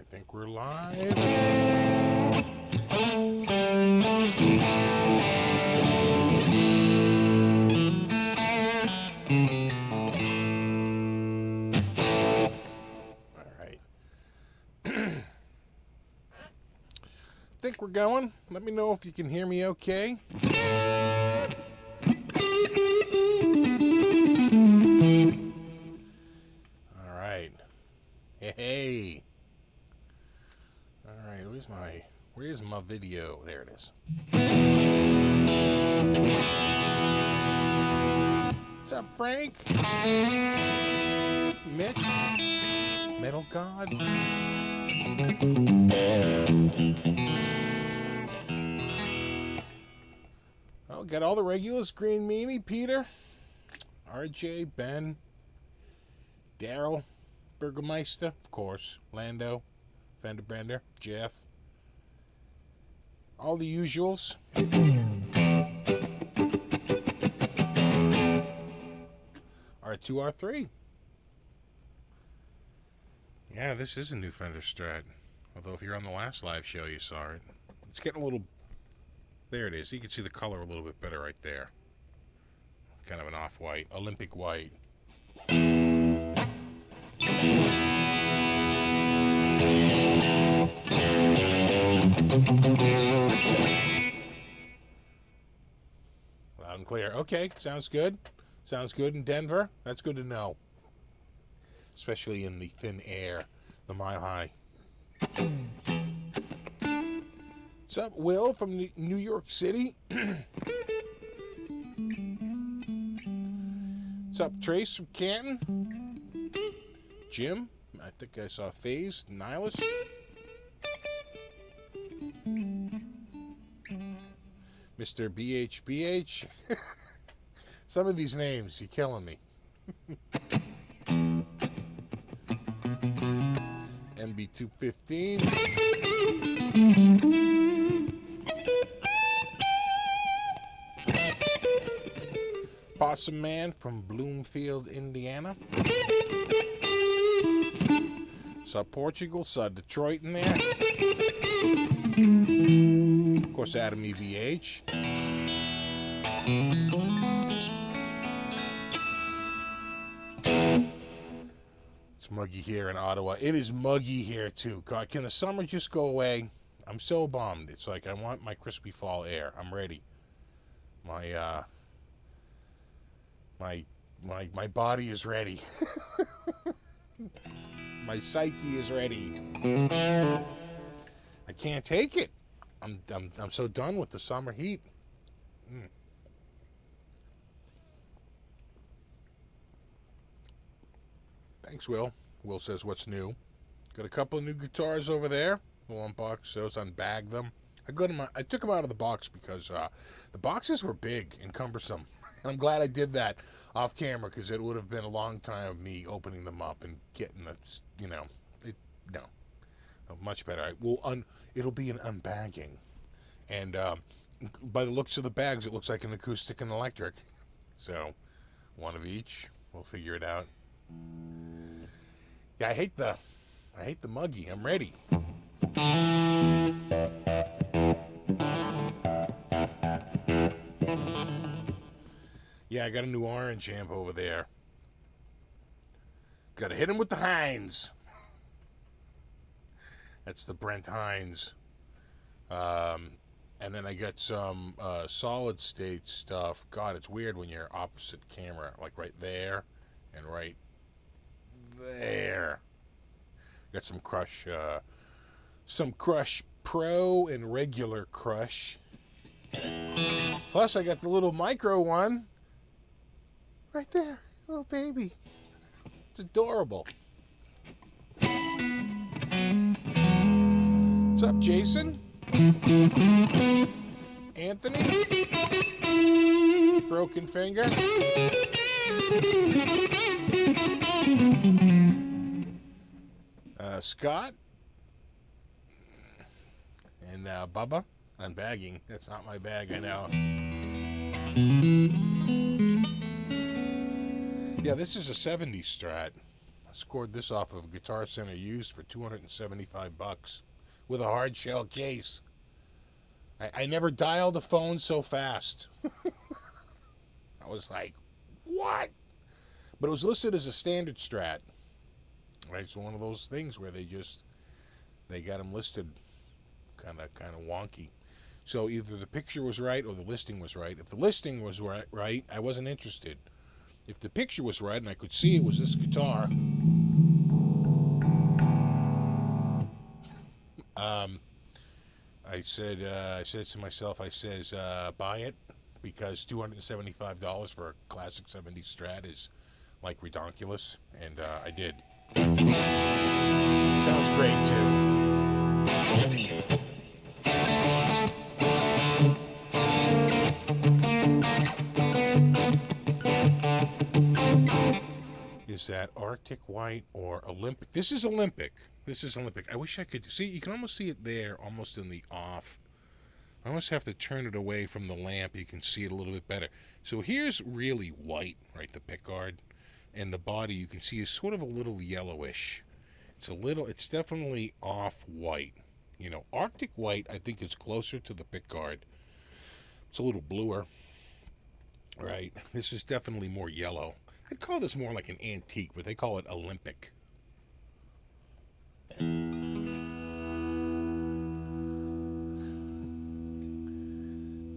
think we're live. All right. Think we're going. Let me know if you can hear me okay. All right. Hey. All right, where's my video? There it is. What's up, Frank? Mitch? Metal God? Oh, got all the regulars. Green Meanie, Peter, RJ, Ben, Daryl, Burgermeister, of course, Lando, Fender Bender, Jeff. All the usuals. R2, R3. Yeah, this is a new Fender Strat. Although if you're on the last live show, you saw it. It's getting a little... There it is. You can see the color a little bit better right there. Kind of an off-white, Olympic white. Loud and clear. Okay, sounds good. Sounds good in Denver. That's good to know. Especially in the thin air, the Mile High. What's up, Will from New York City? What's up, Trace from Canton? Jim? I think I saw FaZe, Nihilus. Mr. BHBH. Some of these names, you're killing me. MB215. Possum Man from Bloomfield, Indiana. Saw Portugal, saw Detroit in there. Of course, Adam EVH. It's muggy here in Ottawa. It is muggy here too. God, can the summer just go away? I'm so bummed. It's like I want my crispy fall air. I'm ready. My body is ready. My psyche is ready. I can't take it. I'm so done with the summer heat. Thanks, Will. Will says, what's new? Got a couple of new guitars over there. We'll unbox those, unbag them. I took them out of the box because the boxes were big and cumbersome. And I'm glad I did that off camera because it would have been a long time of me opening them up and getting the, much better. It'll be an unbagging. And by the looks of the bags, it looks like an acoustic and electric. So, one of each. We'll figure it out. Yeah, I hate the muggy. I'm ready. Yeah, I got a new orange amp over there. Gotta hit him with the Hines. That's the Brent Hines. And then I got some solid state stuff. God, it's weird when you're opposite camera, like right there and right there. Got some Crush Pro and regular Crush. Plus, I got the little micro one right there. Oh, baby. It's adorable. What's up, Jason? Anthony? Broken Finger? Scott? And Bubba? Unbagging. That's not my bag, I know. Yeah, this is a 70s Strat. scored this off of Guitar Center used for $275 with a hard shell case. I never dialed a phone so fast. I was like, what? But it was listed as a standard Strat. Right, so one of those things where they got them listed kind of wonky. So either the picture was right or the listing was right. If the listing was right, I wasn't interested. If the picture was right and I could see it was this guitar, I said to myself, buy it, because $275 for a classic 70s Strat is like redonkulous, and I did. Sounds great too. Is that Arctic White or Olympic? This is Olympic. I wish I could see. You can almost see it there, almost in the off. I almost have to turn it away from the lamp. You can see it a little bit better. So here's really white, right? The pickguard, and the body you can see is sort of a little yellowish. It's definitely off-white. You know, Arctic White, I think, is closer to the pickguard. It's a little bluer, right? This is definitely more yellow. I'd call this more like an antique, but they call it Olympic.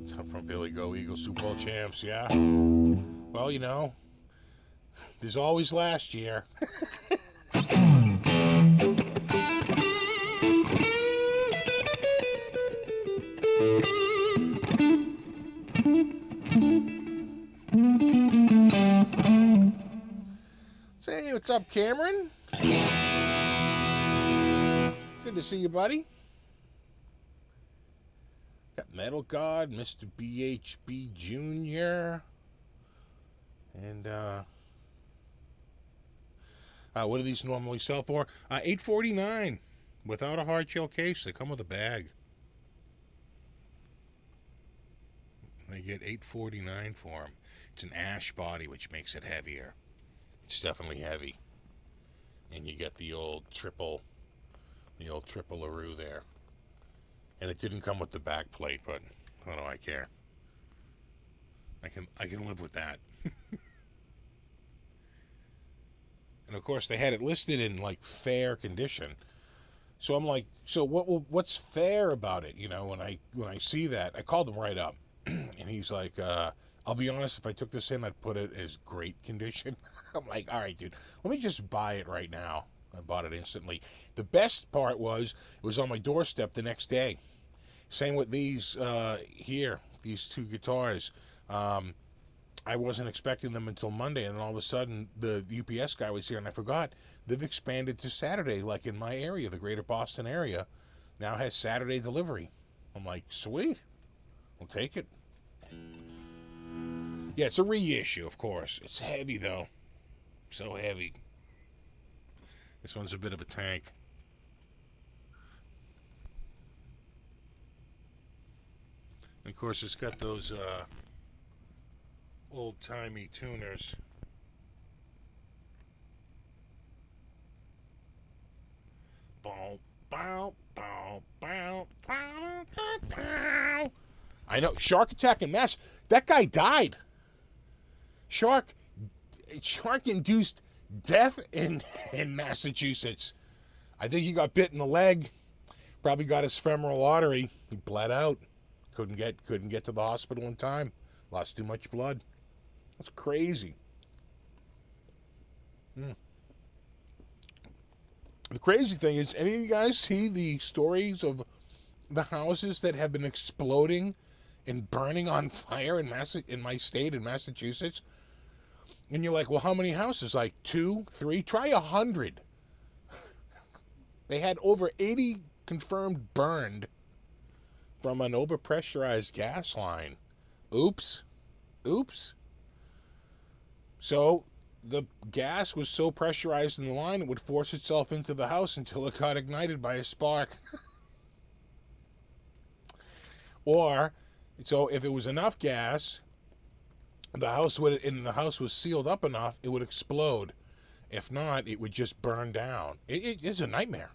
It's up from Philly. Go Eagles, Super Bowl champs, yeah. Well, you know, there's always last year. Say, what's up, Cameron? Good to see you, buddy. Got Metal God, Mr. BHB Jr. And, what do these normally sell for? $849 without a hard shell case. They come with a bag. They get $849 for them. It's an ash body, which makes it heavier. It's definitely heavy. And you get the old triple LaRue there. And it didn't come with the back plate, but what do I care? I can live with that. And of course they had it listed in like fair condition. So I'm like, so what's fair about it? You know, when I see that, I called him right up. And he's like, I'll be honest, if I took this in, I'd put it as great condition. I'm like, all right, dude, let me just buy it right now. I bought it instantly. The best part was, it was on my doorstep the next day. Same with these here, these two guitars. I wasn't expecting them until Monday, and then all of a sudden, the UPS guy was here, and I forgot. They've expanded to Saturday, like in my area, the greater Boston area, now has Saturday delivery. I'm like, sweet, I'll take it. Yeah, it's a reissue, of course. It's heavy, though. So heavy. This one's a bit of a tank. And of course, it's got those old-timey tuners. Bow, bow, bow, bow, bow, bow. I know, Shark Attack in Mass. That guy died. Shark induced death in Massachusetts. I think he got bit in the leg. Probably got his femoral artery. He bled out. Couldn't get to the hospital in time. Lost too much blood. That's crazy. The crazy thing is, any of you guys see the stories of the houses that have been exploding and burning on fire in my state, in Massachusetts? And you're like, well, how many houses? Like 2, 3? Try 100. They had over 80 confirmed burned from an overpressurized gas line. Oops. So the gas was so pressurized in the line, it would force itself into the house until it got ignited by a spark. Or, so if it was enough gas, the house was sealed up enough, it would explode. If not, it would just burn down. It's a nightmare.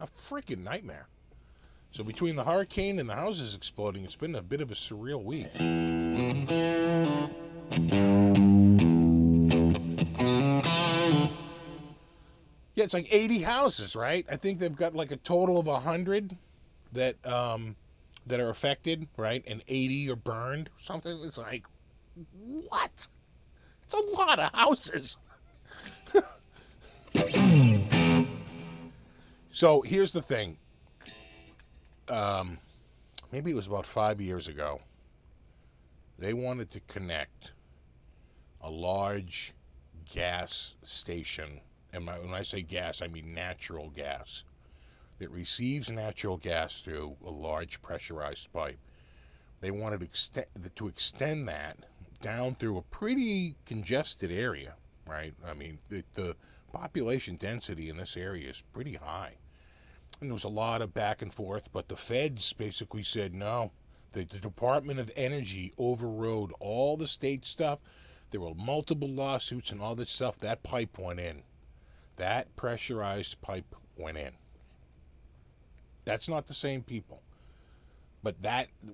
A freaking nightmare. So between the hurricane and the houses exploding, it's been a bit of a surreal week. Yeah, it's like 80 houses, right? I think they've got like a total of 100 that that are affected, right? And 80 are burned. Something. It's like, what? It's a lot of houses. So here's the thing. Maybe it was about 5 years ago. They wanted to connect a large gas station. And when I say gas, I mean natural gas. That receives natural gas through a large pressurized pipe. They wanted to extend that down through a pretty congested area, right? I mean, the population density in this area is pretty high. And there was a lot of back and forth, but the feds basically said no. The Department of Energy overrode all the state stuff. There were multiple lawsuits and all this stuff. That pipe went in. That pressurized pipe went in. That's not the same people. But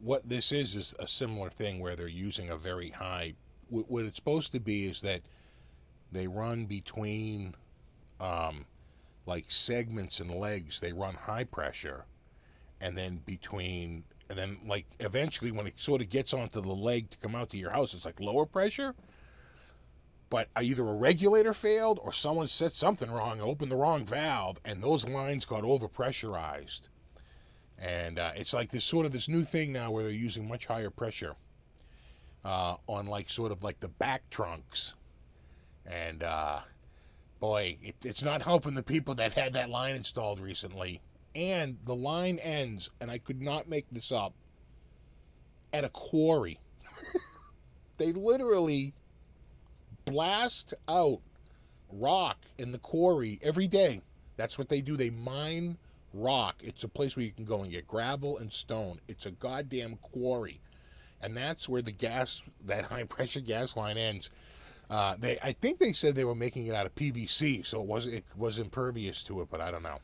what this is a similar thing where they're using a very high... What it's supposed to be is that they run between... like segments and legs, they run high pressure, and then like eventually when it sort of gets onto the leg to come out to your house, it's like lower pressure. But either a regulator failed or someone said something wrong, opened the wrong valve, and those lines got over pressurized. And it's like this new thing now where they're using much higher pressure on like sort of like the back trunks. And boy, it's not helping the people that had that line installed recently. And the line ends, and I could not make this up, at a quarry. They literally blast out rock in the quarry every day. That's what they do. They mine rock. It's a place where you can go and get gravel and stone. It's a goddamn quarry. And that's where that high pressure gas line ends. I think they said they were making it out of PVC, so it was impervious to it, but I don't know.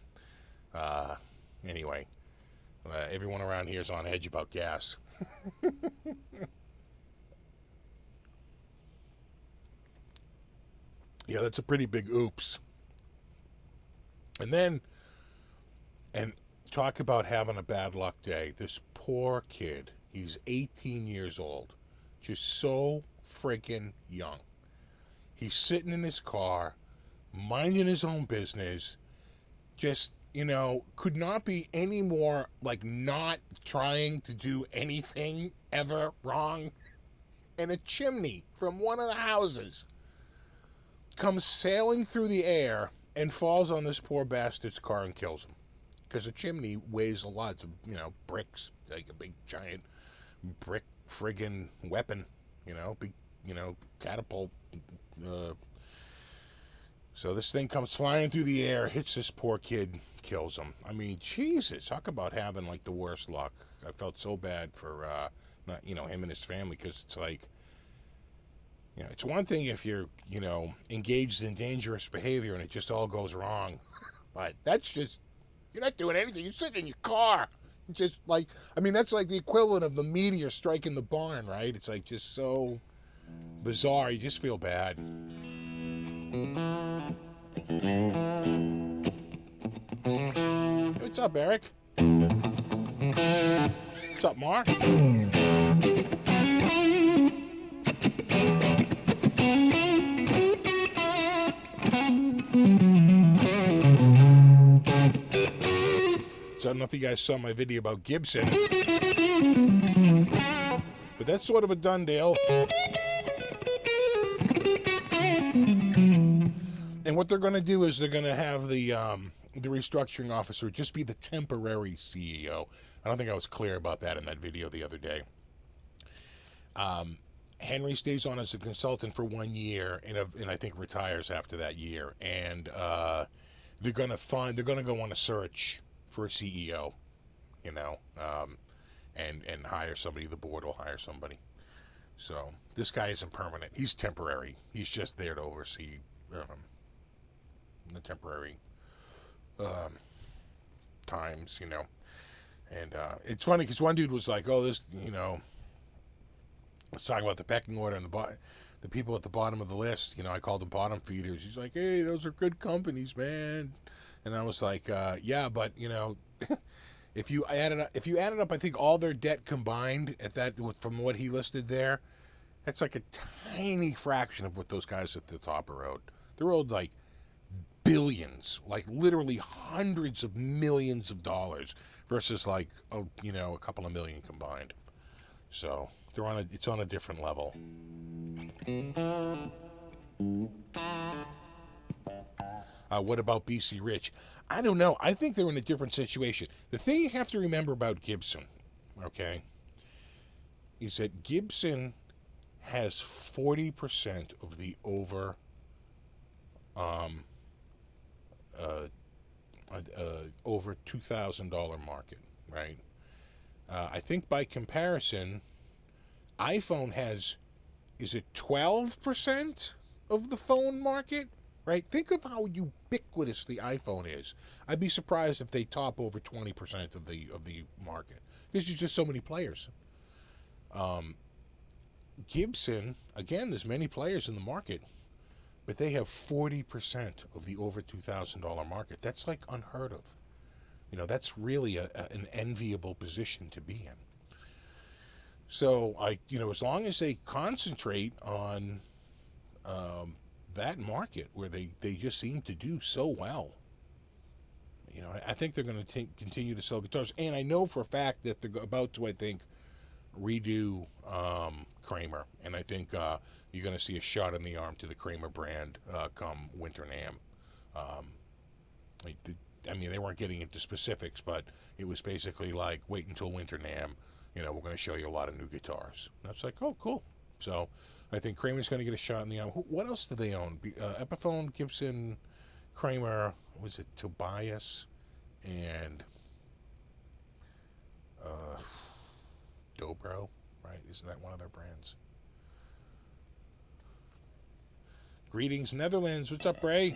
Anyway, everyone around here is on edge about gas. Yeah, that's a pretty big oops. And talk about having a bad luck day. This poor kid, he's 18 years old, just so freaking young. He's sitting in his car, minding his own business, just, could not be any more, like, not trying to do anything ever wrong. And a chimney from one of the houses comes sailing through the air and falls on this poor bastard's car and kills him. Because a chimney weighs a lot. It's, bricks, like a big, giant brick friggin' weapon, big, catapult. So this thing comes flying through the air, hits this poor kid, kills him. I mean, Jesus, talk about having like the worst luck. I felt so bad for him and his family, because it's like, it's one thing if you're engaged in dangerous behavior and it just all goes wrong, but that's just, you're not doing anything. You're sitting in your car, just like, that's like the equivalent of the meteor striking the barn, right? It's like just so bizarre. You just feel bad. Hey, what's up, Eric? What's up, Mark? So I don't know if you guys saw my video about Gibson, but that's sort of a done deal. And what they're going to do is they're going to have the restructuring officer just be the temporary CEO. I don't think I was clear about that in that video the other day. Henry stays on as a consultant for 1 year and I think retires after that year. And they're going to go on a search for a CEO, and hire somebody. The board will hire somebody. So this guy isn't permanent. He's temporary. He's just there to oversee in the temporary um, times, you know. And it's funny because one dude was like, "Oh, this, you know," was talking about the pecking order and the people at the bottom of the list. You know, I called them bottom feeders. He's like, "Hey, those are good companies, man." And I was like, "Yeah, but you know." If you added up, I think all their debt combined at that, from what he listed there, that's like a tiny fraction of what those guys at the top are owed. They're owed like billions, like literally hundreds of millions of dollars, versus like a couple of million combined. So it's on a different level. What about BC Rich? I don't know. I think they're in a different situation. The thing you have to remember about Gibson, okay, is that Gibson has 40% of the over $2,000 market, right? I think by comparison, iPhone has, is it 12% of the phone market? Right? Think of how ubiquitous the iPhone is. I'd be surprised if they top over 20% of the market, because there's just so many players. Gibson, again, there's many players in the market, but they have 40% of the over $2,000 market. That's like unheard of. You know, that's really an enviable position to be in. So as long as they concentrate on that market where they just seem to do so well, I think they're going to continue to sell guitars. And I know for a fact that they're about to, I think, redo Kramer, and I think you're going to see a shot in the arm to the Kramer brand come Winter NAMM. They weren't getting into specifics, but it was basically like, wait until Winter NAMM, we're going to show you a lot of new guitars. And I was like, oh, cool. So I think Kramer's going to get a shot in the arm. What else do they own? Epiphone, Gibson, Kramer, was it Tobias, and Dobro, right? Isn't that one of their brands? Greetings, Netherlands. What's up, Ray?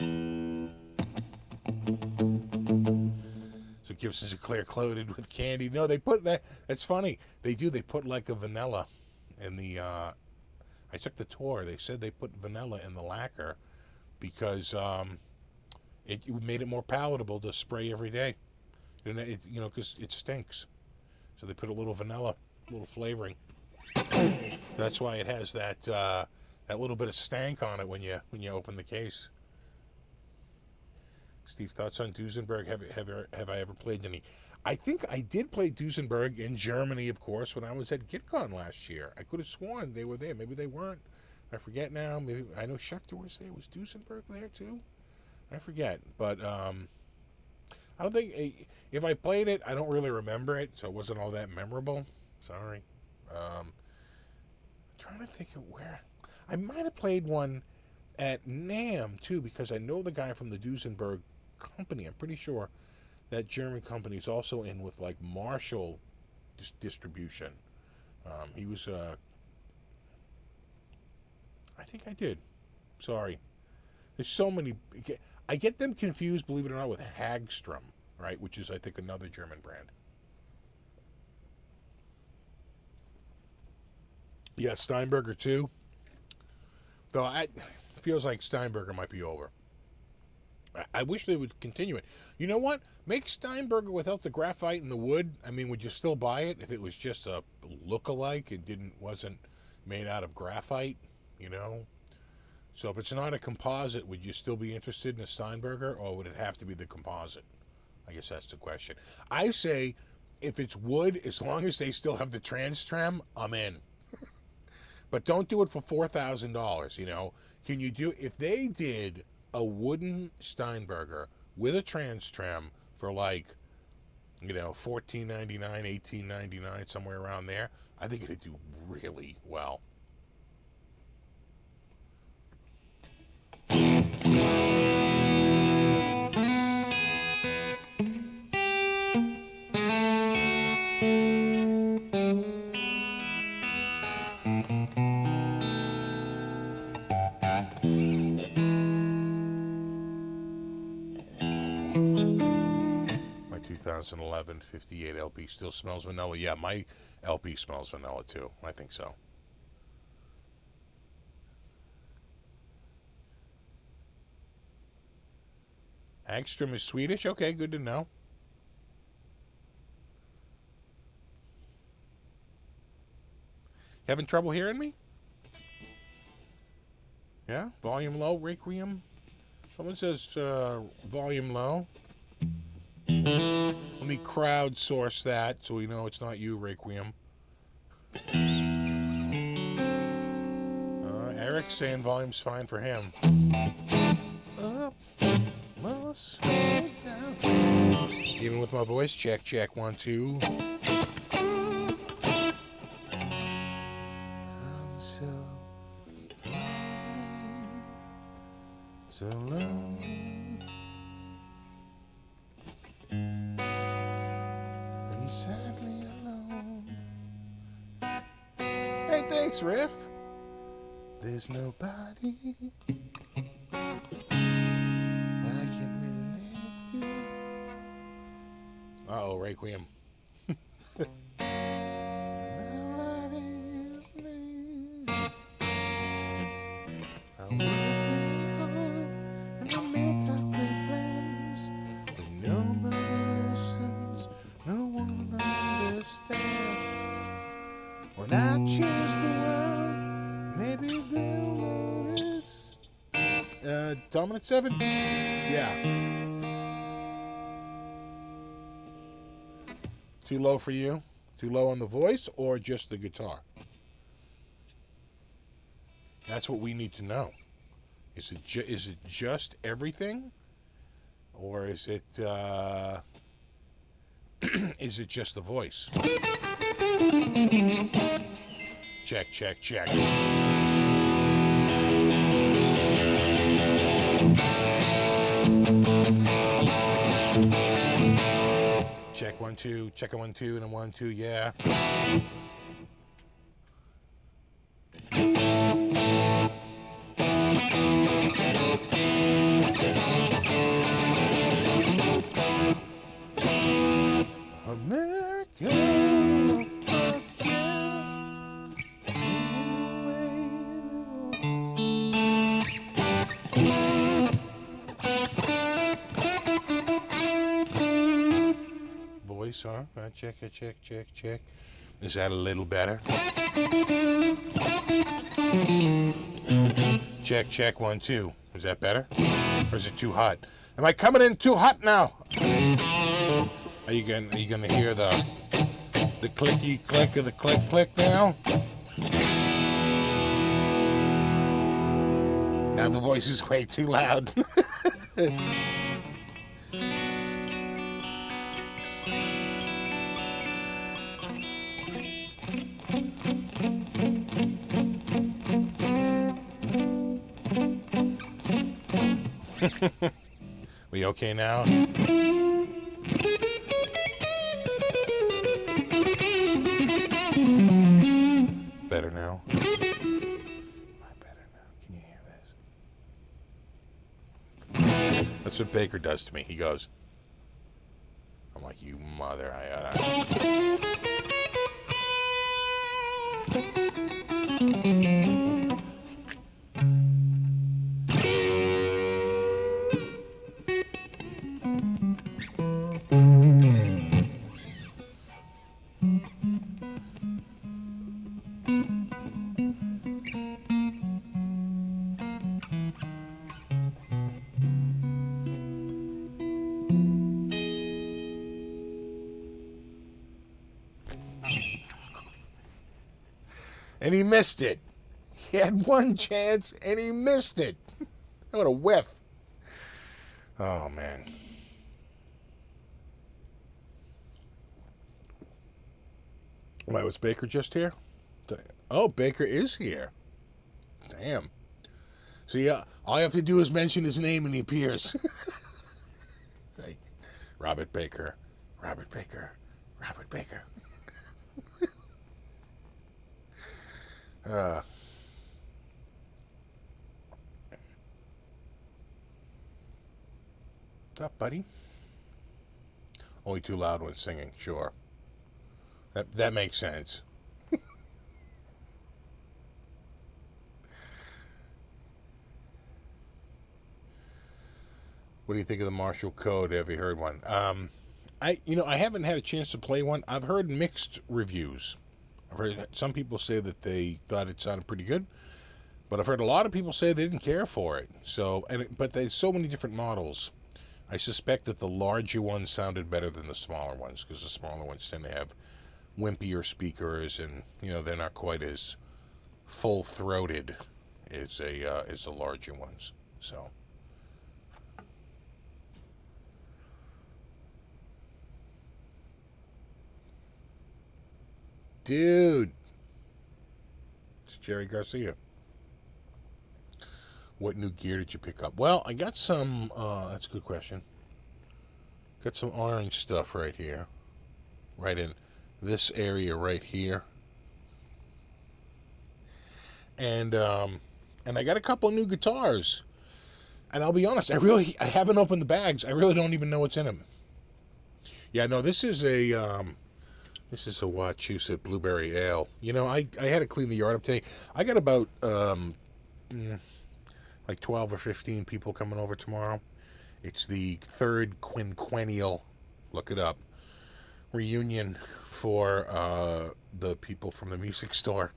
So Gibson's a clear coated with candy. No, they put that. That's funny. They do. They put like a vanilla in the. I took the tour. They said they put vanilla in the lacquer because it made it more palatable to spray every day. And because it stinks. So they put a little vanilla, a little flavoring. That's why it has that little bit of stank on it when you open the case. Steve, thoughts on Duesenberg? Have I ever played any? I think I did play Duesenberg in Germany, of course, when I was at GitCon last year. I could have sworn they were there. Maybe they weren't. I forget now. Maybe I know Schechter was there. Was Duesenberg there too? I forget. But I don't think if I played it, I don't really remember it, so it wasn't all that memorable. Sorry. I'm trying to think of where. I might have played one at NAMM too, because I know the guy from the Duesenberg company. I'm pretty sure that German company is also in with like Marshall distribution. He was I think I did. Sorry. There's so many. I get them confused, believe it or not, with Hagstrom, right? Which is, I think, another German brand. Yeah, Steinberger too. Though it feels like Steinberger might be over. I wish they would continue it. You know what? Make Steinberger without the graphite and the wood. I mean, would you still buy it if it was just a look-alike and wasn't made out of graphite? So if it's not a composite, would you still be interested in a Steinberger, or would it have to be the composite? I guess that's the question. I say, if it's wood, as long as they still have the trans trem, I'm in. But don't do it for $4,000. Can you do, if they did a wooden Steinberger with a trans trem for like, $14.99, $18.99, somewhere around there, I think it'd do really well. 2011 58 LP still smells vanilla. Yeah, my LP smells vanilla too. I think so. Hagstrom is Swedish? Okay, good to know. Having trouble hearing me? Yeah? Volume low, Requiem? Someone says volume low. Let me crowdsource that so we know it's not you, Requiem. Eric's saying volume's fine for him. Up, must down. Even with my voice, check, 1, 2. I'm so lonely, so lonely, and sadly alone. Hey, thanks, Riff. There's nobody I can relate to. Uh-oh, Requiem. I work really hard and I make up great plans, but nobody listens, no one understands. When I change the world, maybe they'll notice. Dominant 7? Yeah. Too low for you? Too low on the voice or just the guitar? That's what we need to know. Is it just everything? Or is it is it just the voice? Check. Check 1 2, check a 1 2 and a 1 2, yeah. America, fuck yeah. Voice, huh? Check. Is that a little better? Check 1 2. Is that better? Or is it too hot? Am I coming in too hot now? Are you gonna hear the clicky click of the click now? Now the voice is way too loud. We okay now? Better now? Am I better now? Can you hear this? That's what Baker does to me. He goes, I'm like, you mother. And he missed it. He had one chance and he missed it. What a whiff. Oh, man. Why, was Baker just here? Oh, Baker is here. Damn. See, all I have to do is mention his name and he appears. Like, Robert Baker. What's up, buddy? Only too loud when singing, sure. That makes sense. What do you think of the Marshall Code? Have you heard one? I haven't had a chance to play one. I've heard mixed reviews. I've heard some people say that they thought it sounded pretty good, but I've heard a lot of people say they didn't care for it. But there's so many different models. I suspect that the larger ones sounded better than the smaller ones, because the smaller ones tend to have wimpier speakers, and they're not quite as full-throated as the larger ones. So. Dude, it's Jerry Garcia. What new gear did you pick up? Well, I got some, that's a good question. Got some orange stuff right here. Right in this area right here. And I got a couple of new guitars. And I'll be honest, I haven't opened the bags. I really don't even know what's in them. Yeah, no, this is a Wachusett Blueberry Ale. I had to clean the yard up today. I got about like 12 or 15 people coming over tomorrow. It's the third quinquennial, look it up, reunion for the people from the music store.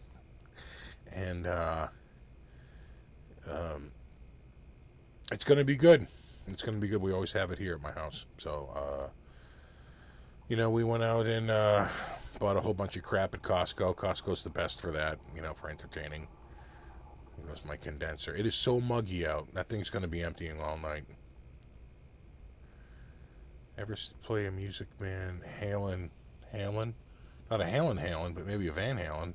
And it's going to be good. It's going to be good. We always have it here at my house. So, we went out and bought a whole bunch of crap at Costco. Costco's the best for that, for entertaining. Here goes my condenser. It is so muggy out. That thing's going to be emptying all night. Ever play a music band? Halen? Not a Halen, but maybe a Van Halen.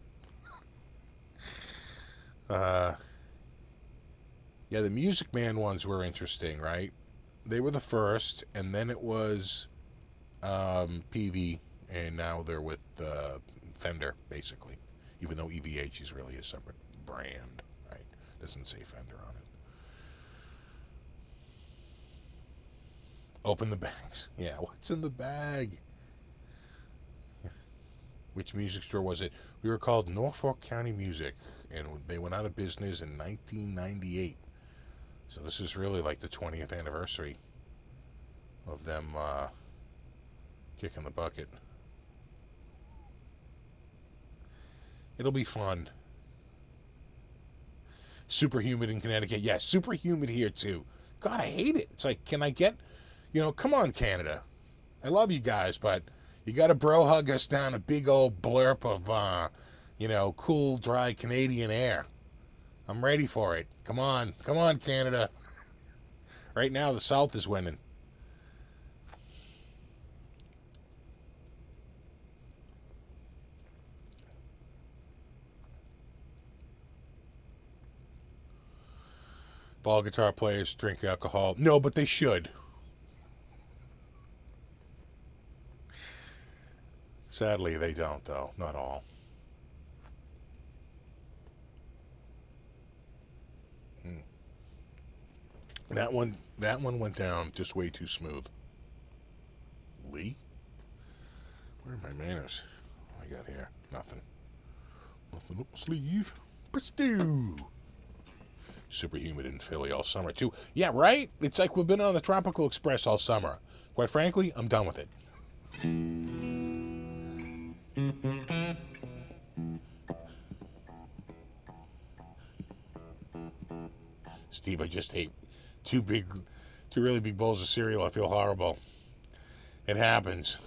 Yeah, the Music Man ones were interesting, right? They were the first, and then it was PV, and now they're with Fender, basically. Even though EVH is really a separate brand, right? Doesn't say Fender on it. Open the bags. Yeah, what's in the bag? Which music store was it? We were called Norfolk County Music, and they went out of business in 1998. So this is really like the 20th anniversary of them kicking the bucket. It'll be fun. Super humid in Connecticut. Yeah, super humid here too. God, I hate it. It's like, can I get, come on, Canada. I love you guys, but you got to bro hug us down a big old blurp of, cool, dry Canadian air. I'm ready for it. Come on, Canada. Right now, the South is winning. If all guitar players drink alcohol, no, but they should. Sadly, they don't, though. Not all. That one went down just way too smooth. Lee? Where are my manners? What I got here? Nothing. Nothing up my sleeve. Pistoo. Super humid in Philly all summer, too. Yeah, right? It's like we've been on the Tropical Express all summer. Quite frankly, I'm done with it. Steve, I just ate two really big bowls of cereal. I feel horrible. It happens.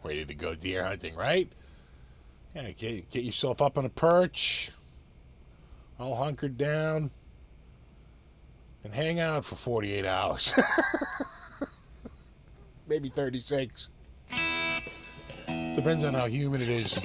Ready to go deer hunting, right? Yeah, get yourself up on a perch, all hunkered down, and hang out for 48 hours. Maybe 36. Depends on how humid it is.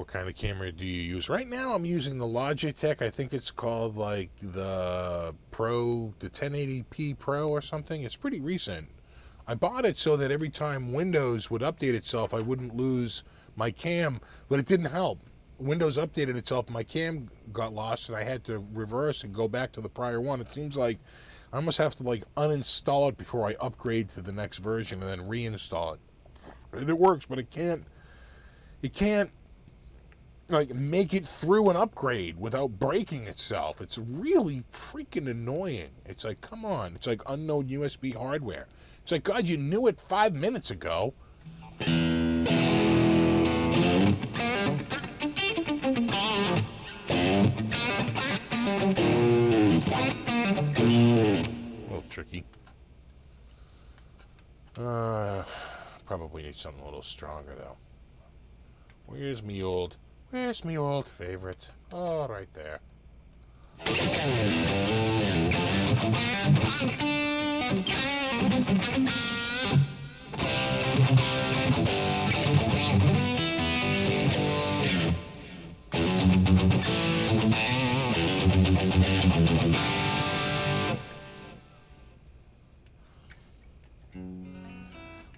what kind of camera do you use? Right now I'm using the Logitech. I think it's called like the 1080p Pro or something. It's pretty recent. I bought it so that every time Windows would update itself, I wouldn't lose my cam, but it didn't help. Windows updated itself, my cam got lost, and I had to reverse and go back to the prior one. It seems like I almost have to like uninstall it before I upgrade to the next version and then reinstall it. And it works, but it can't like make it through an upgrade without breaking itself. It's really freaking annoying. It's like, come on. It's like unknown USB hardware. It's like, God, you knew it 5 minutes ago. A little tricky. Probably need something a little stronger, though. Where's me old favorite? Oh, right there.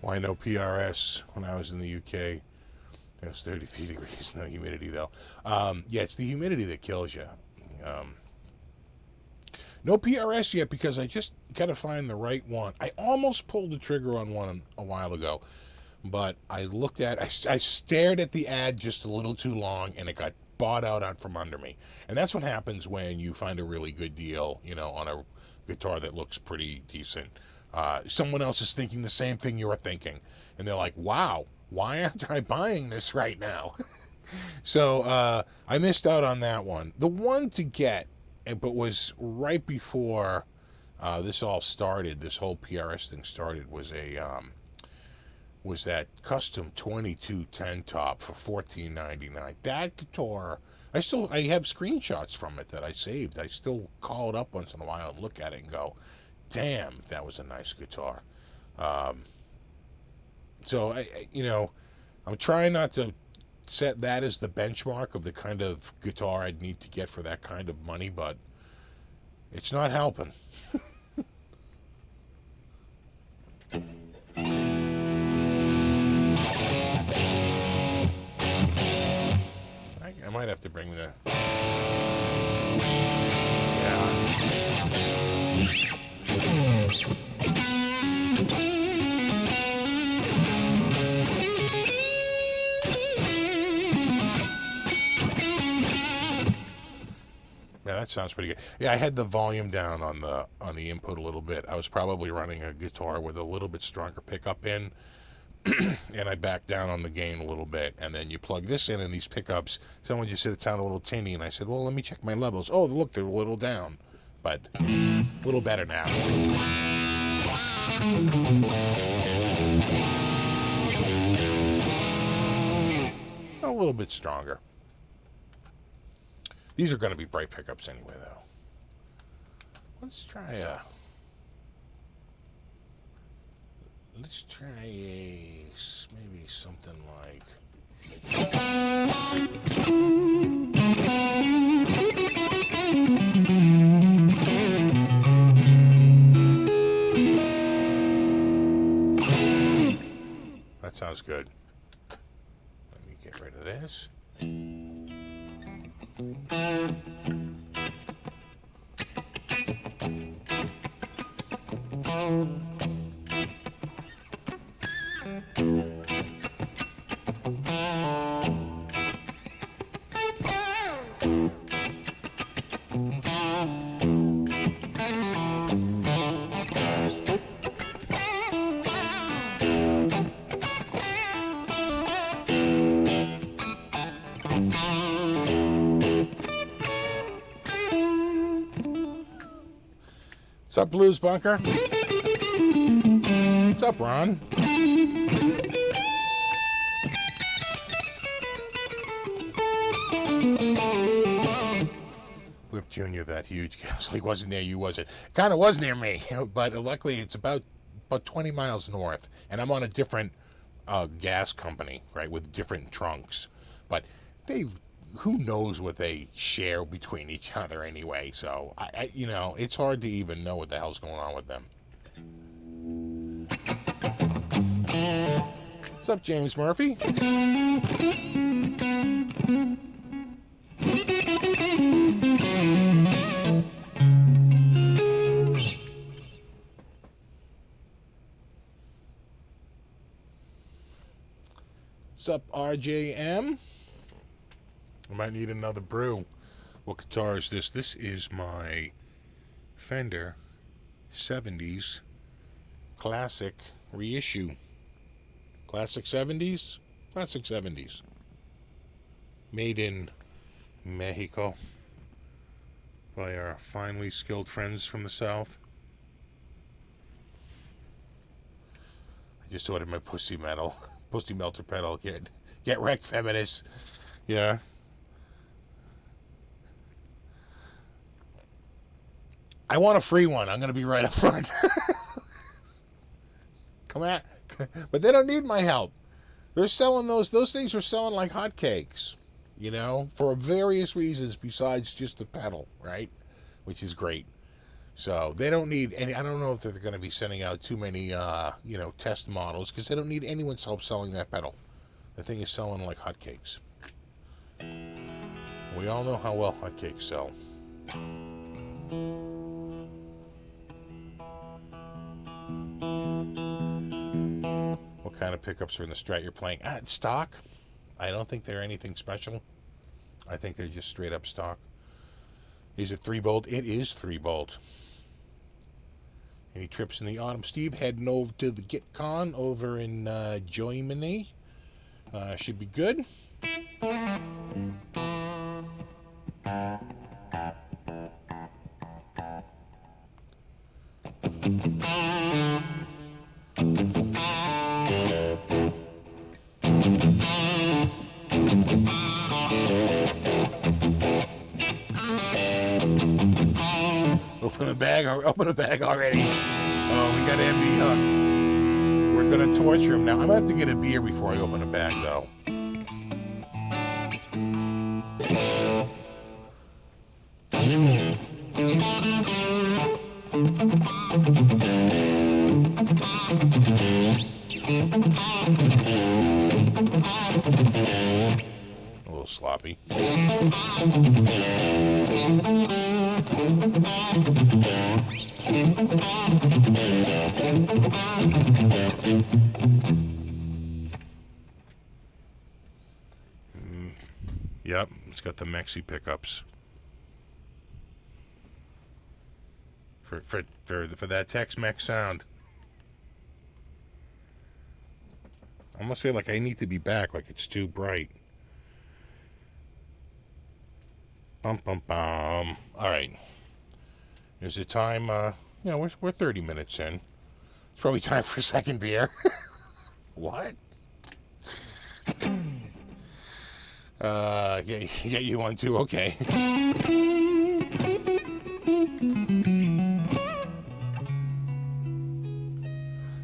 Well, I know PRS when I was in the UK. It was 33 degrees, no humidity though. Yeah, it's the humidity that kills you. No PRS yet because I just got to find the right one. I almost pulled the trigger on one a while ago, but I stared at the ad just a little too long and it got bought out from under me. And that's what happens when you find a really good deal, on a guitar that looks pretty decent. Someone else is thinking the same thing you're thinking. And they're like, wow, why aren't I buying this right now? So I missed out on that one. The one to get, but was right before this all started, this whole PRS thing started, was that custom 2210 top for $14.99. That guitar, I have screenshots from it that I saved. I still call it up once in a while and look at it and go, damn, that was a nice guitar. So I'm trying not to set that as the benchmark of the kind of guitar I'd need to get for that kind of money, but it's not helping. I might have to bring the... Yeah, that sounds pretty good. Yeah, I had the volume down on the input a little bit. I was probably running a guitar with a little bit stronger pickup in, and I backed down on the gain a little bit. And then you plug this in, and these pickups, someone just said it sounded a little tinny, and I said, well, let me check my levels. Oh, look, they're a little down, but a little better now. A little bit stronger. These are going to be bright pickups anyway, though. Let's try maybe something like... That sounds good. Let me get rid of this. What's up, Blues Bunker? What's up, Ron? Whip Jr., that huge gas leak wasn't near you, was it? Kind of was near me, but luckily it's about 20 miles north, and I'm on a different gas company, right, with different trunks. But who knows what they share between each other anyway. So it's hard to even know what the hell's going on with them. What's up, James Murphy? What's up, RJM? I might need another brew. What guitar is this? This is my Fender 70s Classic reissue. Classic 70s? Classic 70s. Made in Mexico by our finely skilled friends from the South. I just ordered my Pussy Melter pedal. Get wrecked, feminists. Yeah. I want a free one. I'm going to be right up front. Come at, but they don't need my help. They're selling those things are selling like hotcakes, for various reasons besides just the pedal, right? Which is great. So they don't need any. I don't know if they're going to be sending out too many, test models, because they don't need anyone's help selling that pedal. The thing is selling like hotcakes. We all know how well hotcakes sell. What kind of pickups are in the Strat you're playing? Stock. I don't think they're anything special. I think they're just straight up stock. Is it 3-bolt? It is 3-bolt. Any trips in the autumn? Steve heading over to the GitCon over in Germany. Should be good. Open the bag already. Oh, we got MB hooked. We're gonna torture him now. I'm gonna have to get a beer before I open the bag, though. A little sloppy. Yep, it's got the Mexi pickups. For that Tex-Mex sound. I almost feel like I need to be back, like it's too bright. Bum bum bum. All right. Is it time? We're 30 minutes in. It's probably time for a second beer. What? Yeah, you want to? Okay.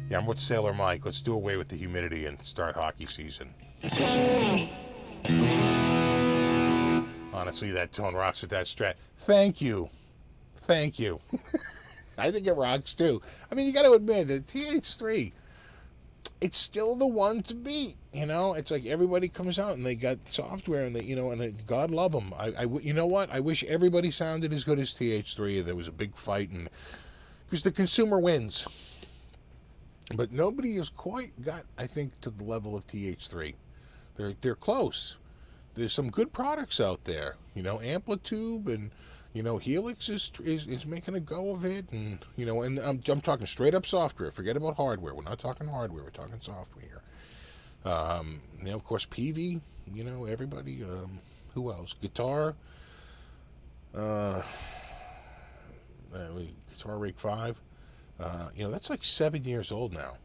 Yeah, I'm with Sailor Mike. Let's do away with the humidity and start hockey season. Honestly, that tone rocks with that Strat. Thank you. I think it rocks too. I mean, you got to admit, the TH3, it's still the one to beat. It's like everybody comes out and they got software and and God love them. You know what? I wish everybody sounded as good as TH3. There was a big fight, and because the consumer wins. But nobody has quite got, I think, to the level of TH3. They're close. There's some good products out there. Amplitude and Helix is making a go of it, and and I'm talking straight up software. Forget about hardware. We're not talking hardware. We're talking software here. Of course, PV. Everybody. Who else? Guitar. Guitar Rig 5. That's like 7 years old now.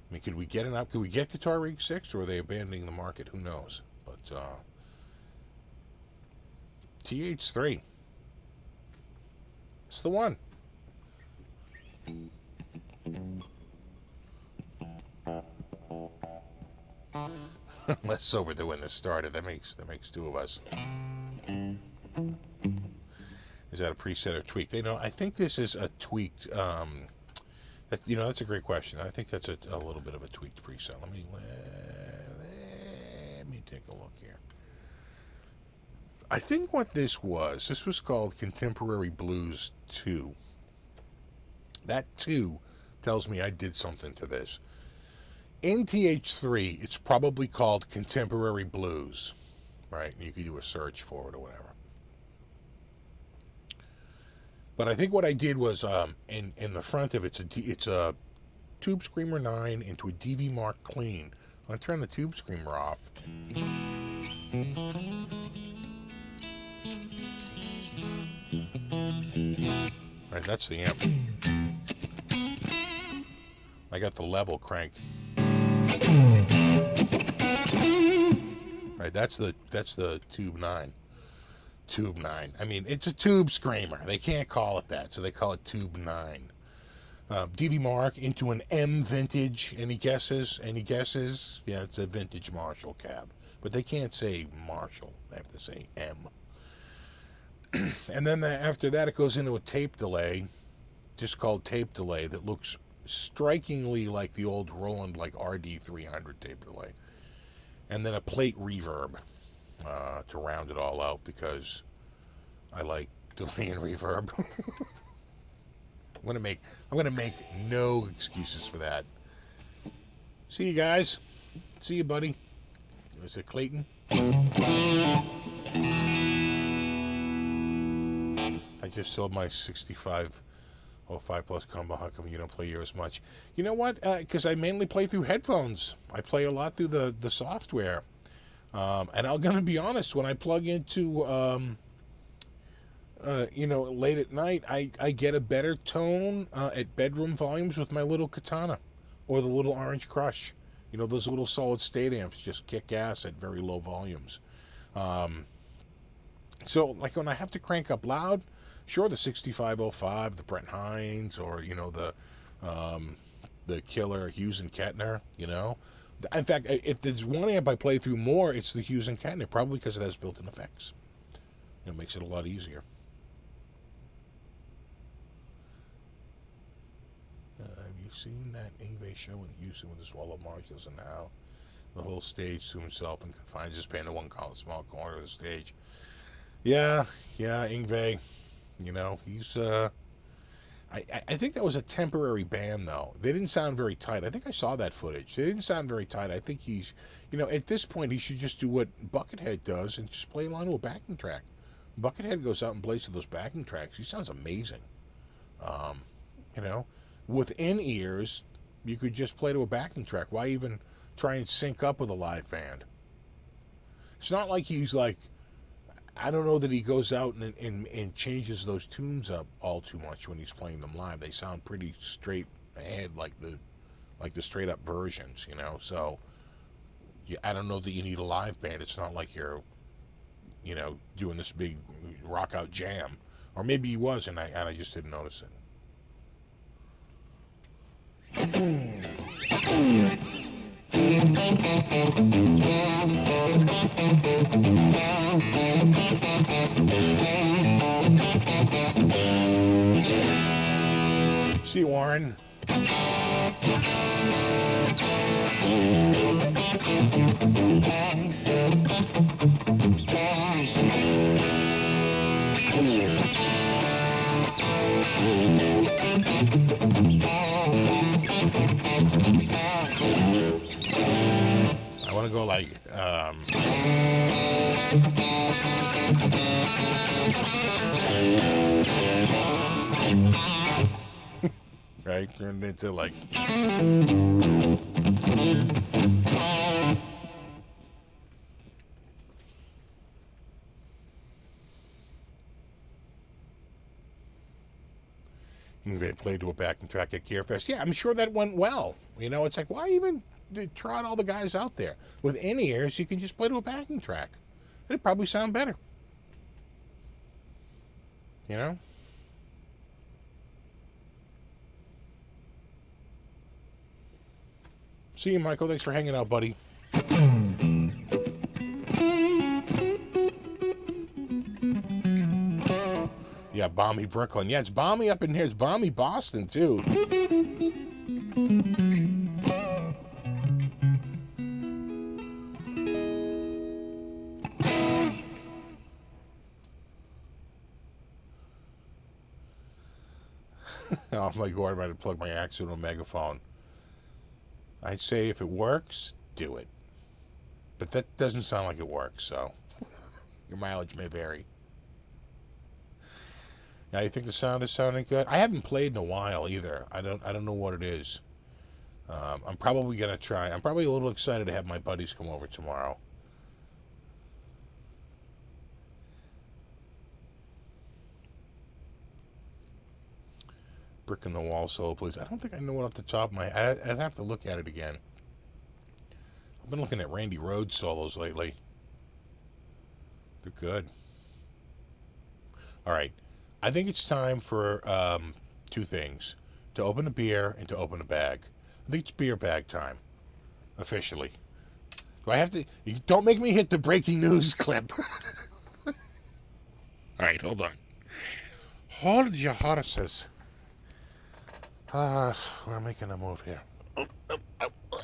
I mean, could we get Could we get Guitar Rig 6, or are they abandoning the market? Who knows? But TH3. It's the one. Less sober than when this started. That makes two of us. Is that a preset or tweaked? I think this is a tweaked. That's a great question. I think that's a little bit of a tweaked preset. Let me take a look here. I think what this was called Contemporary Blues 2. That 2 tells me I did something to this. In TH3, it's probably called Contemporary Blues, right? You could do a search for it or whatever. But I think what I did was, in the front of it's a Tube Screamer 9 into a DV Mark clean. I'm going to turn the Tube Screamer off. Right, that's the amp. I got the level cranked. Right, that's the Tube 9. Tube 9. I mean, it's a Tube Screamer. They can't call it that, so they call it Tube 9. DV Mark into an M vintage. Any guesses? Yeah, it's a vintage Marshall cab. But they can't say Marshall. They have to say M. And then after that, it goes into a tape delay, just called tape delay, that looks strikingly like the old Roland, like RD300 tape delay. And then a plate reverb to round it all out, because I like delay and reverb. I'm gonna make no excuses for that. See you guys. See you, buddy. Is it Clayton? I just sold my 6505 Plus combo. How come you don't play yours much? You know what? Because I mainly play through headphones. I play a lot through the software. And I'm going to be honest, when I plug into, late at night, I get a better tone at bedroom volumes with my little Katana or the little Orange Crush. Those little solid state amps just kick ass at very low volumes. So, like, when I have to crank up loud, sure, the 6505, the Brent Hines, or, the killer Hughes and Kettner, In fact, if there's one amp I play through more, it's the Hughes and Kettner, probably because it has built-in effects. It makes it a lot easier. Have you seen that Yngwie show in Houston with the Swallow Marshalls and how the whole stage to himself and confines his band to one small corner of the stage? Yeah, Yngwie. He's I think that was a temporary ban, though. They didn't sound very tight. I think I saw that footage. They didn't sound very tight. I think he's, at this point, he should just do what Buckethead does and just play along to a backing track. Buckethead goes out and plays to those backing tracks. He sounds amazing. With in-ears, you could just play to a backing track. Why even try and sync up with a live band? It's not like he's like, I don't know that he goes out and changes those tunes up all too much when he's playing them live. They sound pretty straight ahead, like the straight up versions, So, I don't know that you need a live band. It's not like you're, doing this big rock out jam, or maybe he was, and I just didn't notice it. See you, Warren. I want to go like, right? Turn it into like, they played to a backing track at Gearfest. Yeah, I'm sure that went well. It's like, why even trot all the guys out there? With in-ears, you can just play to a backing track. It'd probably sound better. See you, Michael. Thanks for hanging out, buddy. Yeah, balmy Brooklyn. Yeah, it's balmy up in here. It's balmy Boston, too. Oh my God, I'm going to plug my axe into a megaphone. I'd say if it works, do it. But that doesn't sound like it works, so your mileage may vary. Now, you think the sound is sounding good? I haven't played in a while either. I don't know what it is. I'm probably gonna try. I'm probably a little excited to have my buddies come over tomorrow. Brick in the wall solo, please. I don't think I know it off the top of my head. I'd have to look at it again. I've been looking at Randy Rhoads solos lately. They're good. All right. I think it's time for two things. To open a beer and to open a bag. I think it's beer bag time. Officially. Do I have to... Don't make me hit the breaking news clip. All right, hold on. Hold your horses. We're making a move here. Oh,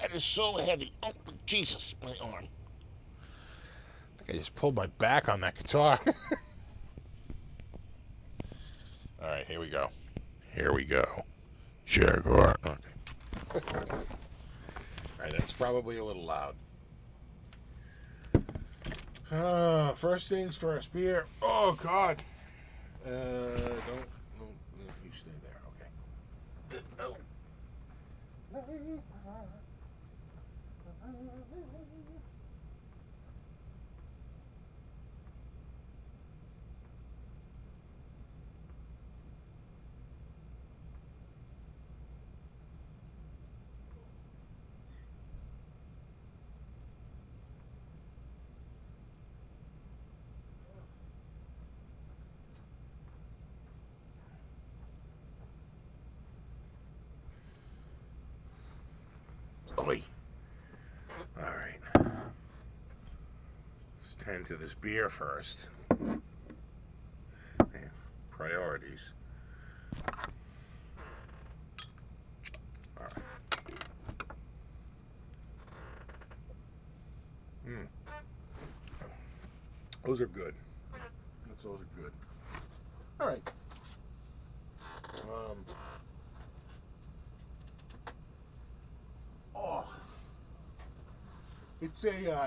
that is so heavy. Oh, Jesus, my arm. I think I just pulled my back on that guitar. All right, here we go. Here we go. Jaguar. Okay. All right, that's probably a little loud. First things first. Beer. Oh, God. Don't. You stay there. Okay. Oh. Oi. All right. Let's tend to this beer first. Man, priorities. All right. Those are good. Those are good. All right.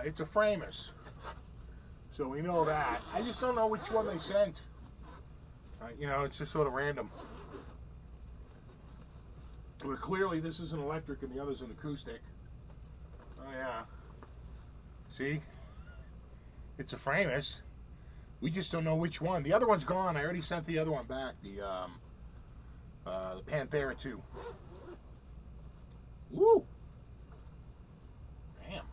It's a Framus, so we know that. I just don't know which one they sent. It's just sort of random. But clearly, this is an electric and the other's an acoustic. Oh yeah. See, it's a Framus. We just don't know which one. The other one's gone. I already sent the other one back. The Panthera 2. Woo! Damn.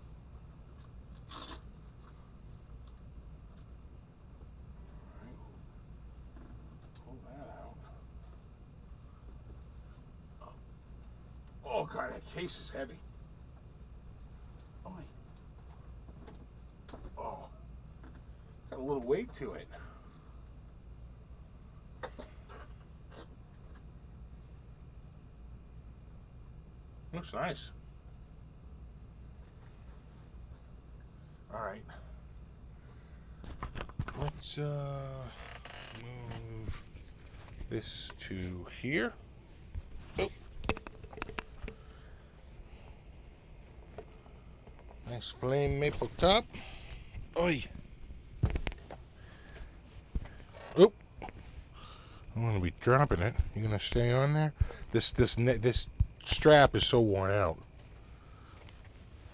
Pull that out. Oh God, that case is heavy. Oh, got a little weight to it. Looks nice. All right. Let's move this to here. Oh. Nice flame maple top. Oi. Oop. I'm gonna be dropping it. You gonna stay on there? This strap is so worn out.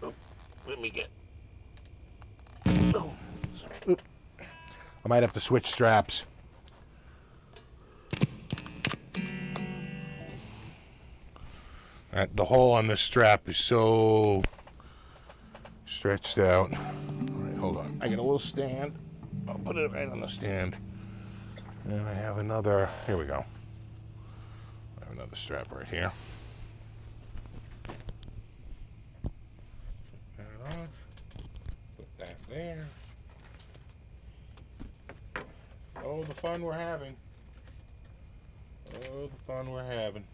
Oh, let me get. Oh. Oop. I might have to switch straps. The hole on this strap is so stretched out. All right, hold on. I got a little stand. I'll put it right on the stand. And I have another. Here we go. I have another strap right here. Put that off. Put that there. Oh, the fun we're having. Oh, the fun we're having.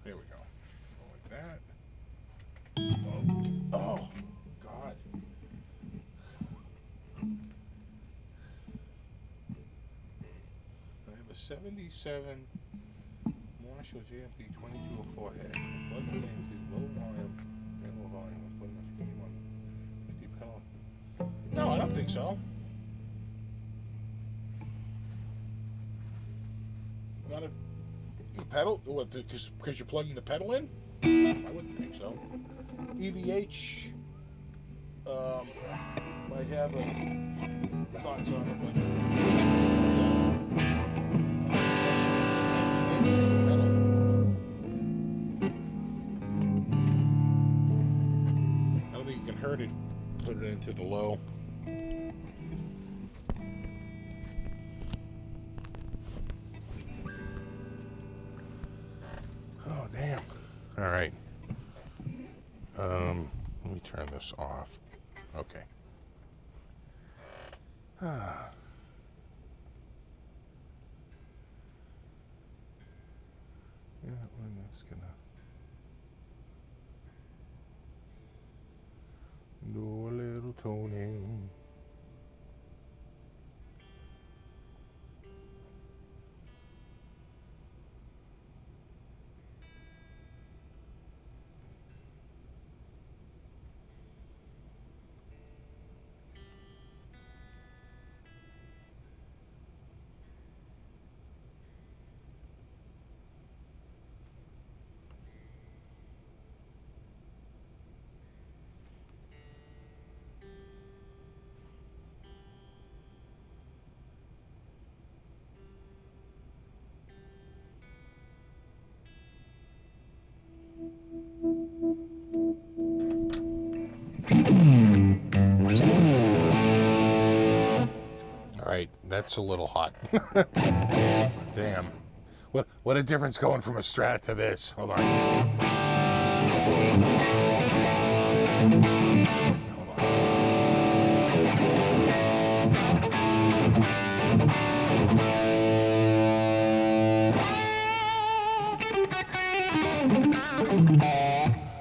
There we go. Like that. Oh, God. I have a 77 Marshall JMP 2204 head. Plug it into low volume, very low volume. I'm putting a 50 pedal. No, I don't think so. Not a pedal? What? Because you're plugging the pedal in? I wouldn't think so. EVH might have thoughts on it, but maybe take a pedal. I don't think you can hurt it. Put it into the low. Oh, damn. All right. Let me turn this off. Okay. Yeah, we're just gonna do a little tuning. Alright, that's a little hot. Damn. What a difference going from a Strat to this. Hold on.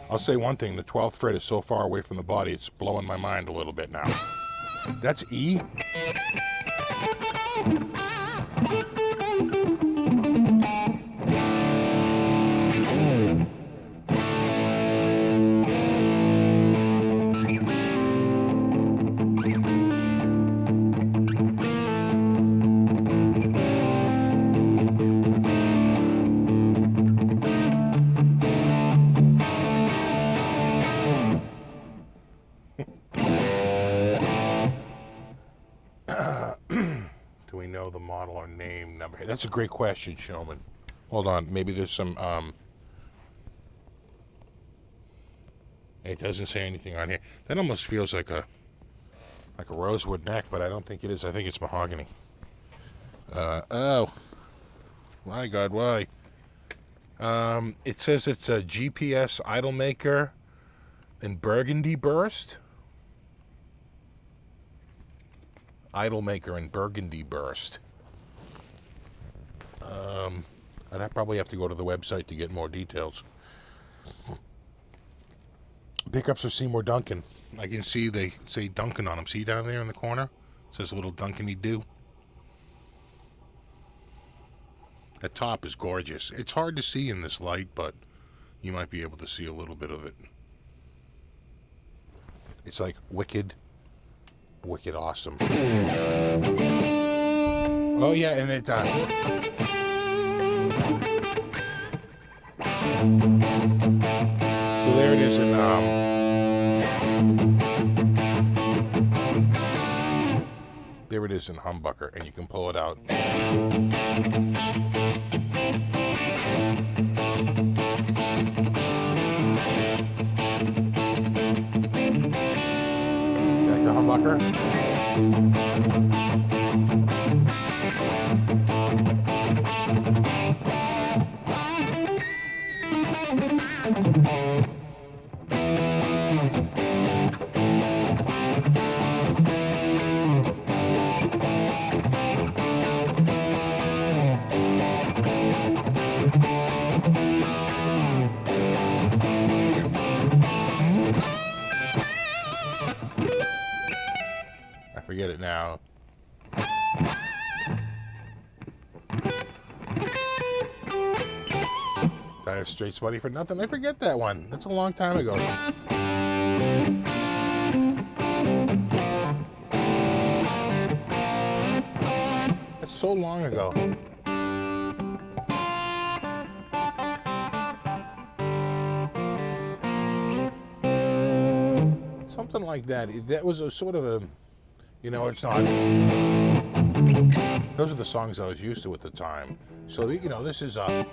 I'll say one thing, the 12th fret is so far away from the body, it's blowing my mind a little bit now. That's E? Do we know the model or name number? That's a great question, Showman. Hold on, maybe there's some, it doesn't say anything on here. That almost feels like a rosewood neck, but I don't think it is. I think it's mahogany. Oh. My God, why? It says it's a GPS Idolmaker in burgundy burst. Idolmaker in burgundy burst. I'd probably have to go to the website to get more details. Pickups are Seymour Duncan. I can see they say Duncan on them. See down there in the corner? It says a little Duncan-y-do. That top is gorgeous. It's hard to see in this light, but you might be able to see a little bit of it. It's like wicked awesome. Oh yeah, and it so there it is in there it is in humbucker, and you can pull it out. Back to humbucker. Dire Straits Buddy for Nothing. I forget that one. That's a long time ago. That's so long ago. Something like that. That was a sort of a, you know, it's not. Those are the songs I was used to at the time. So, you know, this is a.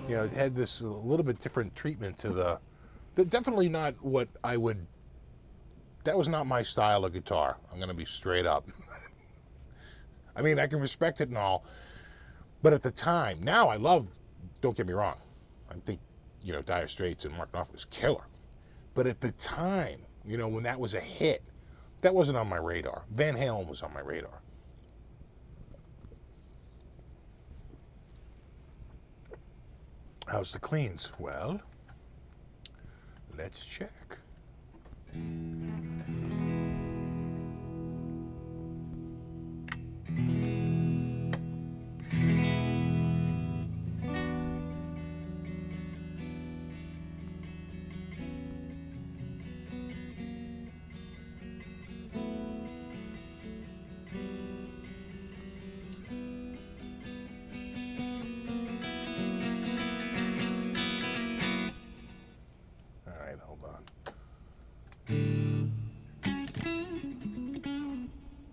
You know, it had this a little bit different treatment to the definitely not what I would. That was not my style of guitar. I'm going to be straight up. I mean, I can respect it and all. But at the time, now I love, don't get me wrong, I think, you know, Dire Straits and Mark Knopfler was killer. But at the time, you know, when that was a hit, that wasn't on my radar. Van Halen was on my radar. How's the cleans? Well, let's check.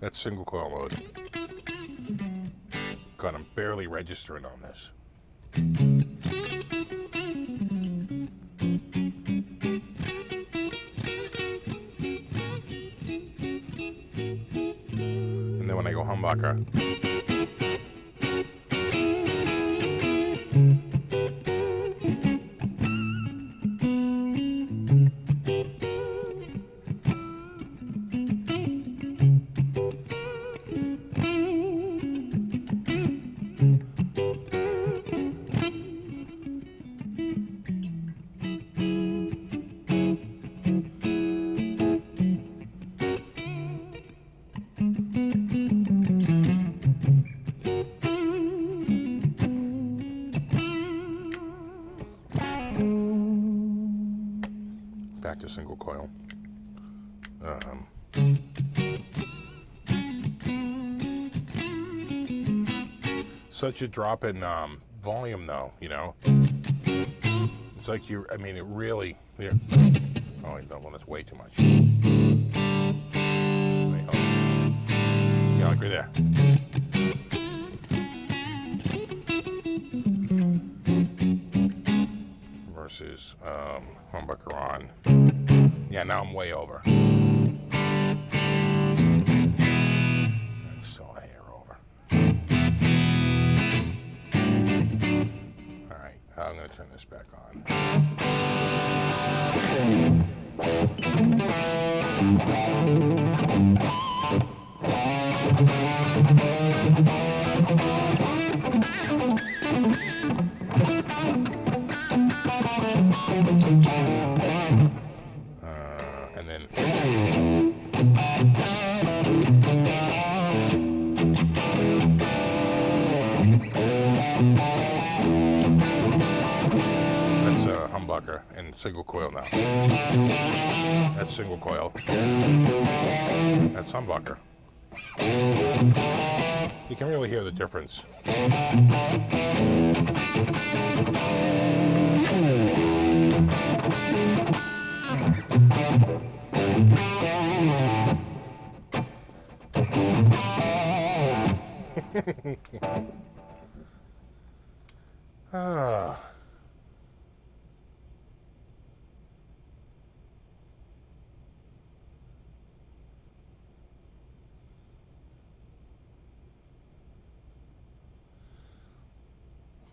That's single coil mode. God, I'm barely registering on this. And then when I go humbucker. Back to single coil. Such a drop in volume, though, you know. It's like you, I mean, it really. Here. Oh, no, well, that's way too much. Wait, hold on. Yeah, like right there. Versus humbucker on. Yeah, now I'm way over. That's still a hair over. Alright, I'm going to turn this back on. And then that's a humbucker and single coil now. That's single coil. That's humbucker. You can really hear the difference.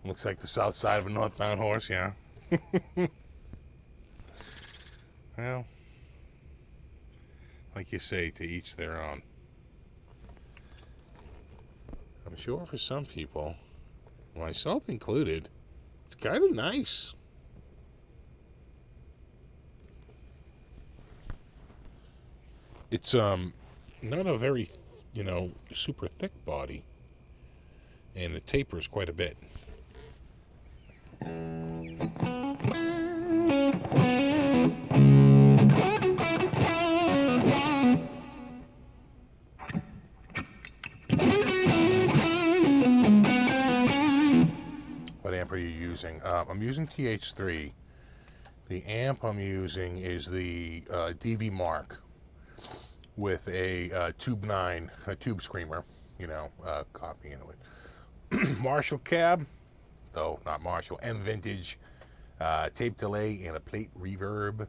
Looks like the south side of a northbound horse, yeah. Well, like you say, to each their own. I'm sure for some people, myself included, it's kind of nice. It's not a very, you know, super thick body. And it tapers quite a bit. What amp are you using? I'm using TH3. The amp I'm using is the DV Mark with a Tube 9, a Tube Screamer, you know, copy into it. Marshall cab, though not Marshall, M Vintage, tape delay and a plate reverb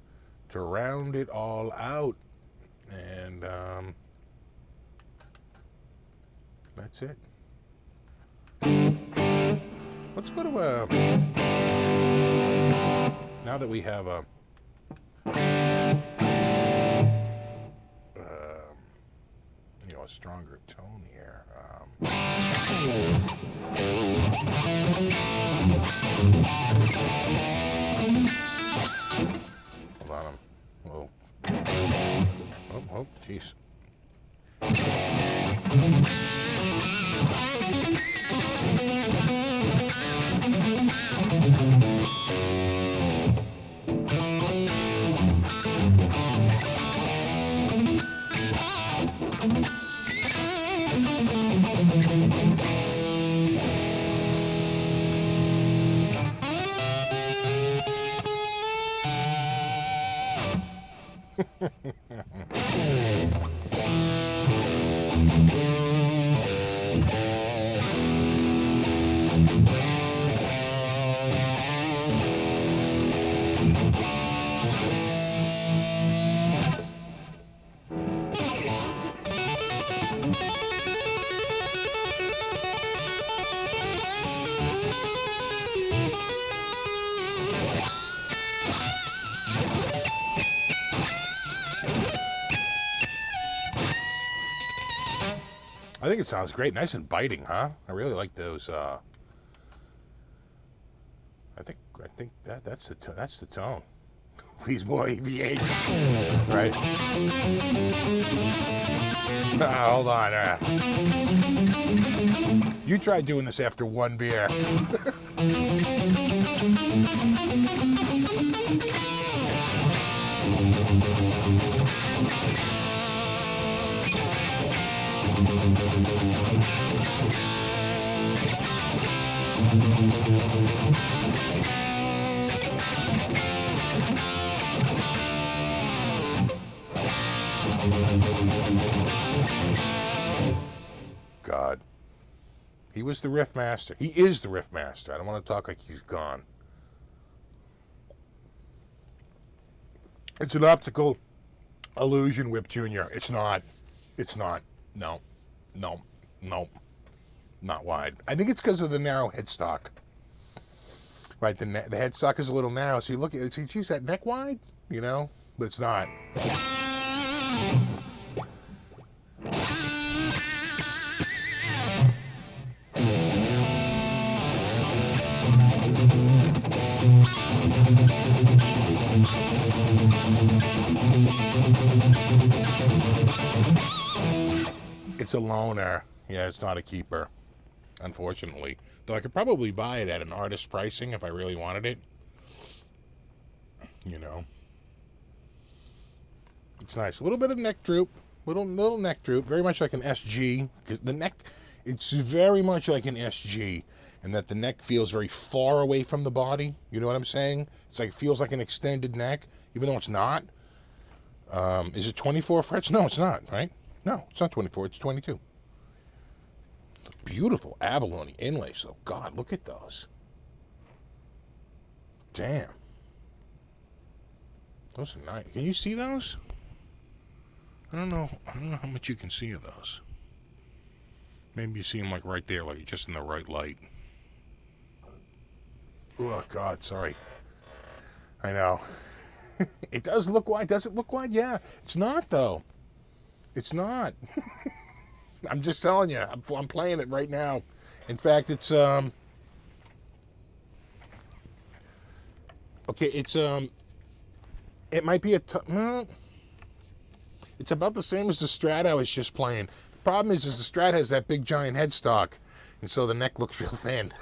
to round it all out. And that's it. Let's go to now that we have a you know, a stronger tone here. Hold on. Whoa. Oh, jeez. I think it sounds great, nice and biting, huh? I really like those. I think that's the tone. Please more EVH, right? Hold on. You try doing this after one beer. God. He was the riff master. He is the riff master. I don't want to talk like he's gone. It's an optical illusion, Whip Jr. It's not. It's not. No. Not wide. I think it's because of the narrow headstock. Right, the headstock is a little narrow, so you look at it, see, geez, that neck wide? You know? But it's not. It's a loaner. Yeah, it's not a keeper, unfortunately. Though I could probably buy it at an artist pricing if I really wanted it. You know. It's nice. A little bit of neck droop. Little neck droop. Very much like an SG. The neck, it's very much like an SG. And that the neck feels very far away from the body. You know what I'm saying? It's like, it feels like an extended neck, even though it's not. Is it 24 frets? No, it's not, right? No, it's not 24. It's 22. Beautiful abalone inlays, though. God, look at those. Damn. Those are nice. Can you see those? I don't know how much you can see of those. Maybe you see them like right there, like just in the right light. Oh, God, sorry. I know. It does look wide. Does it look wide? Yeah. It's not, though. It's not. I'm just telling you. I'm playing it right now. In fact, it's okay. It's it might be it's about the same as the Strat I was just playing. Problem is the Strat has that big giant headstock, and so the neck looks real thin.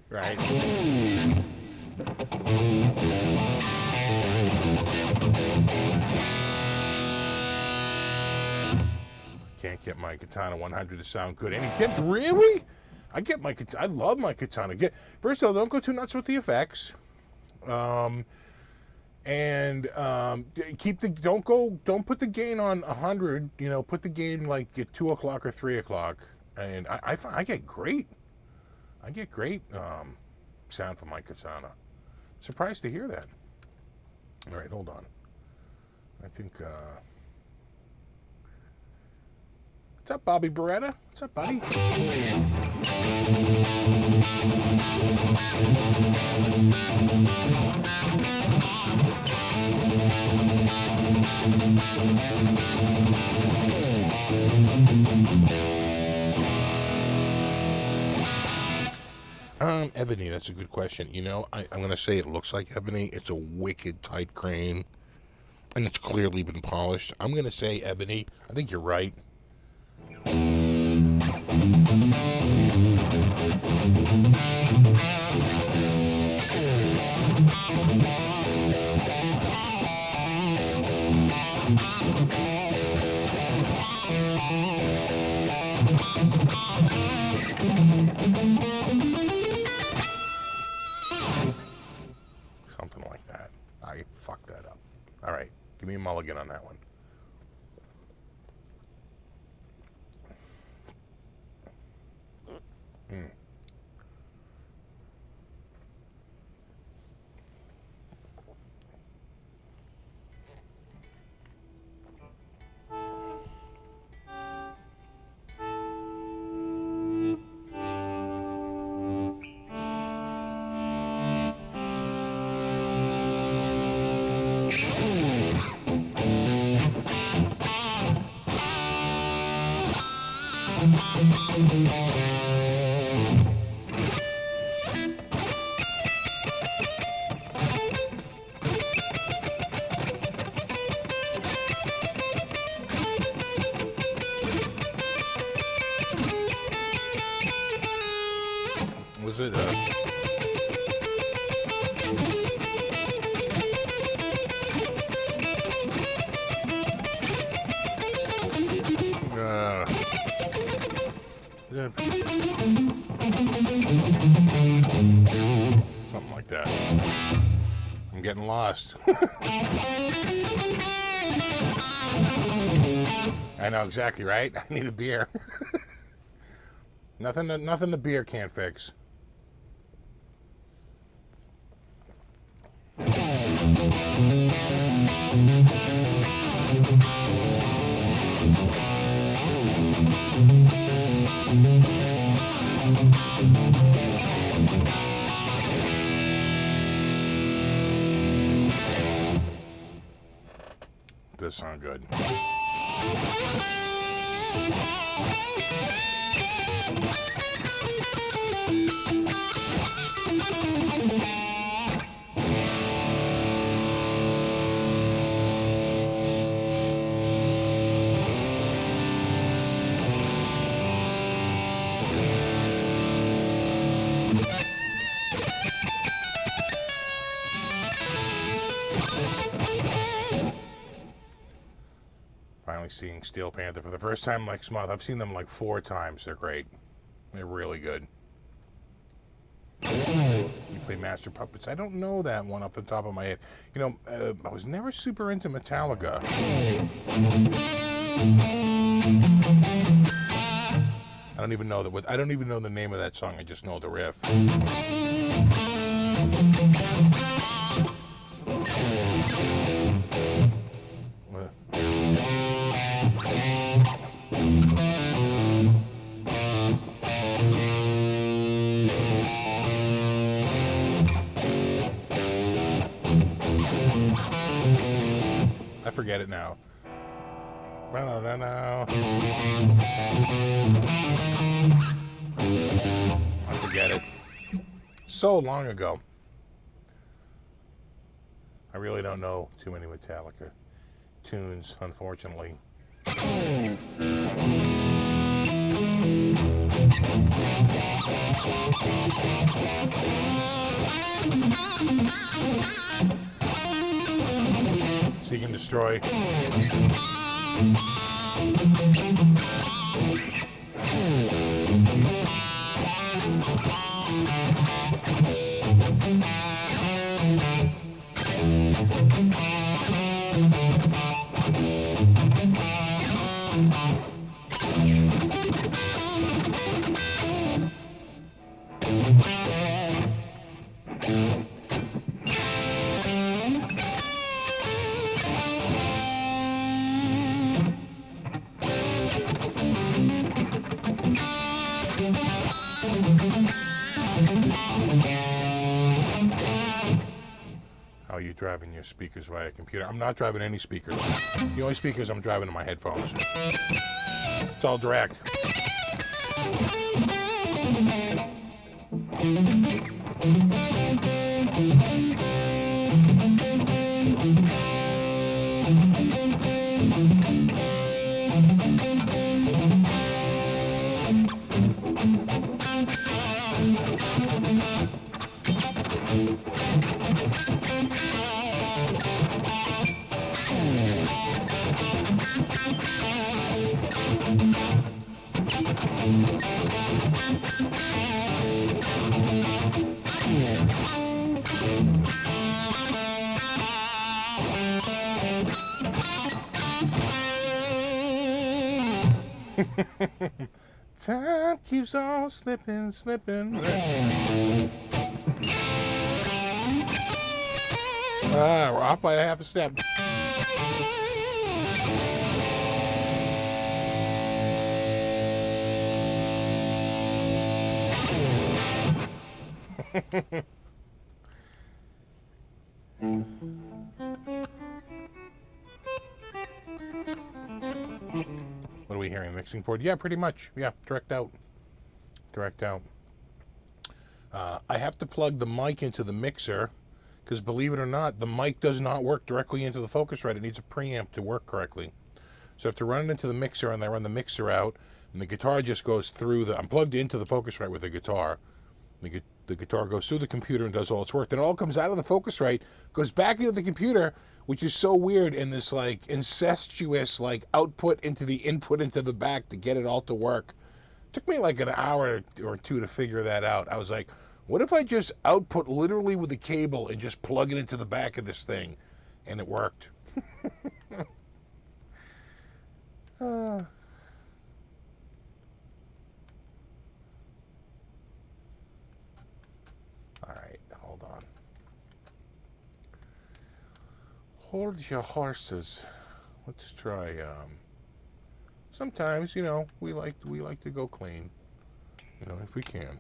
Right? Can't get my Katana 100 to sound good. Any tips? Really? I love my Katana. First of all, don't go too nuts with the effects. Don't put the gain on 100. You know, put the gain like at 2 o'clock or 3 o'clock, and I get great sound from my Katana. Surprised to hear that. All right, hold on. I think. What's up, Bobby Beretta? What's up, buddy? Ebony, that's a good question. You know, I'm going to say it looks like ebony. It's a wicked tight crane, and it's clearly been polished. I'm going to say ebony. I think you're right. Something like that. I fucked that up. All right, give me a mulligan on that one. Was it something like that? I'm getting lost. I know exactly, right? I need a beer. Nothing the beer can't fix. Does sound good. Finally seeing Steel Panther for the first time next month. I've seen them like 4 times. They're great. They're really good. You play Master Puppets? I don't know that one off the top of my head. You know, I was never super into Metallica. I don't even know the name of that song. I just know the riff. I forget it now. I forget it. So long ago. I really don't know too many Metallica tunes, unfortunately. Seek and Destroy. How are you driving your speakers via computer? I'm not driving any speakers. The only speakers I'm driving are my headphones. It's all direct. Time keeps on slipping, slipping. We're off by a half a step. What are we hearing? Mixing board? Yeah, pretty much. Yeah, direct out. Direct out. I have to plug the mic into the mixer because, believe it or not, the mic does not work directly into the Focusrite. It needs a preamp to work correctly. So I have to run it into the mixer, and I run the mixer out, and the guitar just goes through the... I'm plugged into the Focusrite with the guitar. The guitar goes through the computer and does all its work. Then it all comes out of the Focusrite, goes back into the computer, which is so weird, in this like incestuous like output into the input into the back to get it all to work. It took me like an hour or two to figure that out. I was like, what if I just output literally with a cable and just plug it into the back of this thing? And it worked. Hold your horses. Let's try. Sometimes, you know, we like to go clean. You know, if we can.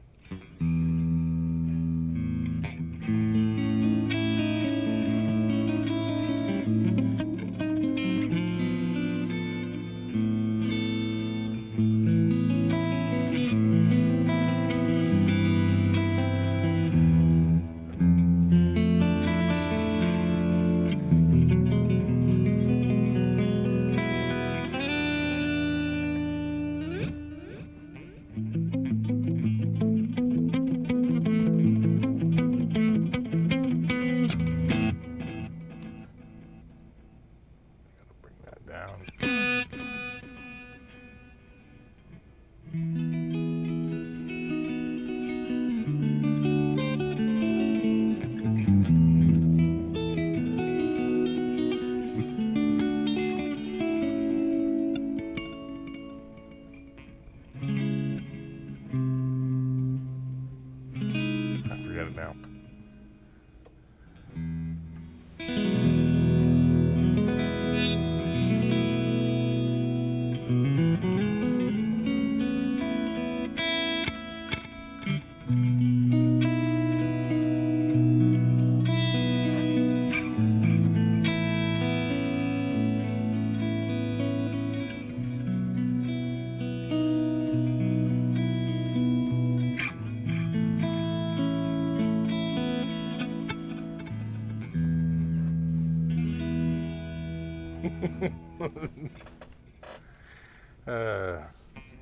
Now.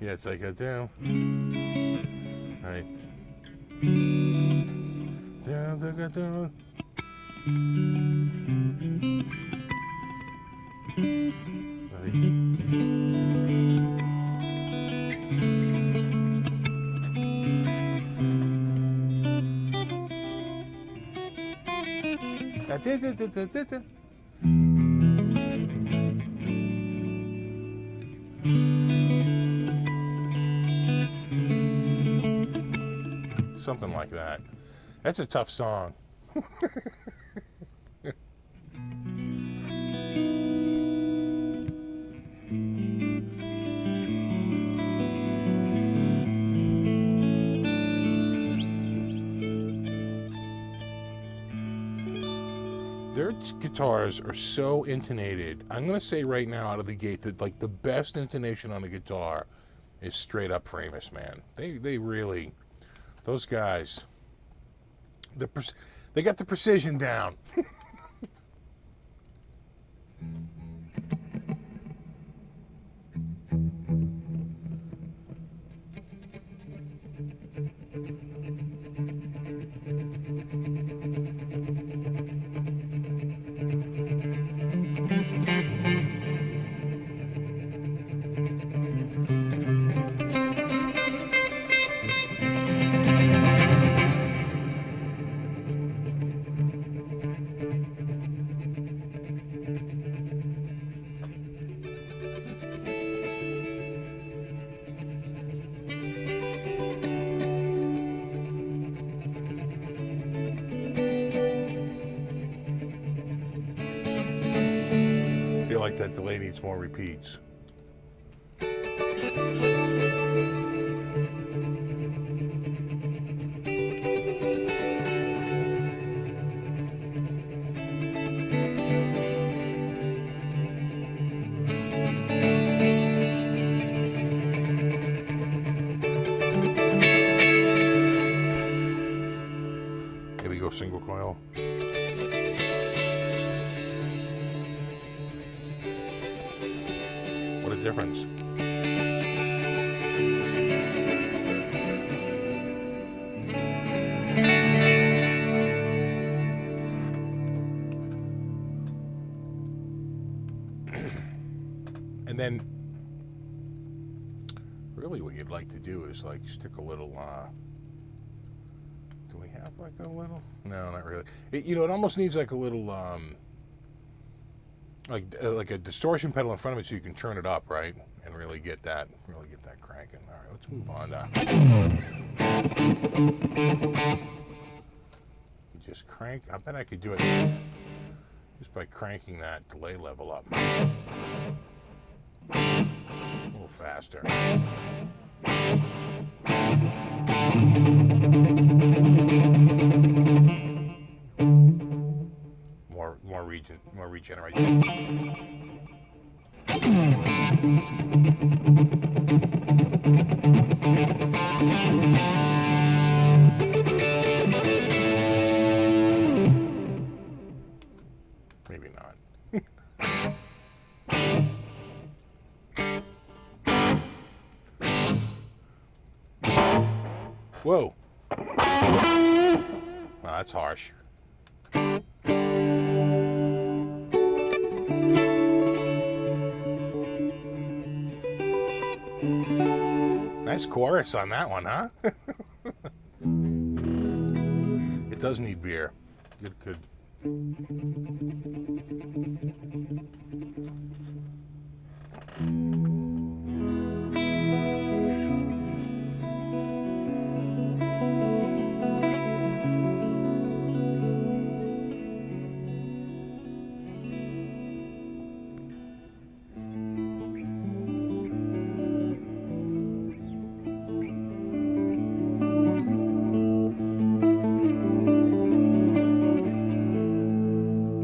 Yeah, it's like a down. Right. Down, down, down. Something like that. That's a tough song. Their guitars are so intonated. I'm going to say right now out of the gate that like the best intonation on a guitar is straight up Framus, man. They really, those guys, they got the precision down. I feel like that delay needs more repeats. Maybe go single coil. What a difference. And then really what you'd like to do is like stick a little do we have like a little? No, not really. It almost needs like a little like a distortion pedal in front of it so you can turn it up, right? And really get that cranking. All right, let's move on now. Just crank. I bet I could do it just by cranking that delay level up. A little faster. More regeneration. Maybe not. Whoa. Wow, that's harsh. Nice chorus on that one, huh? It does need beer. Good.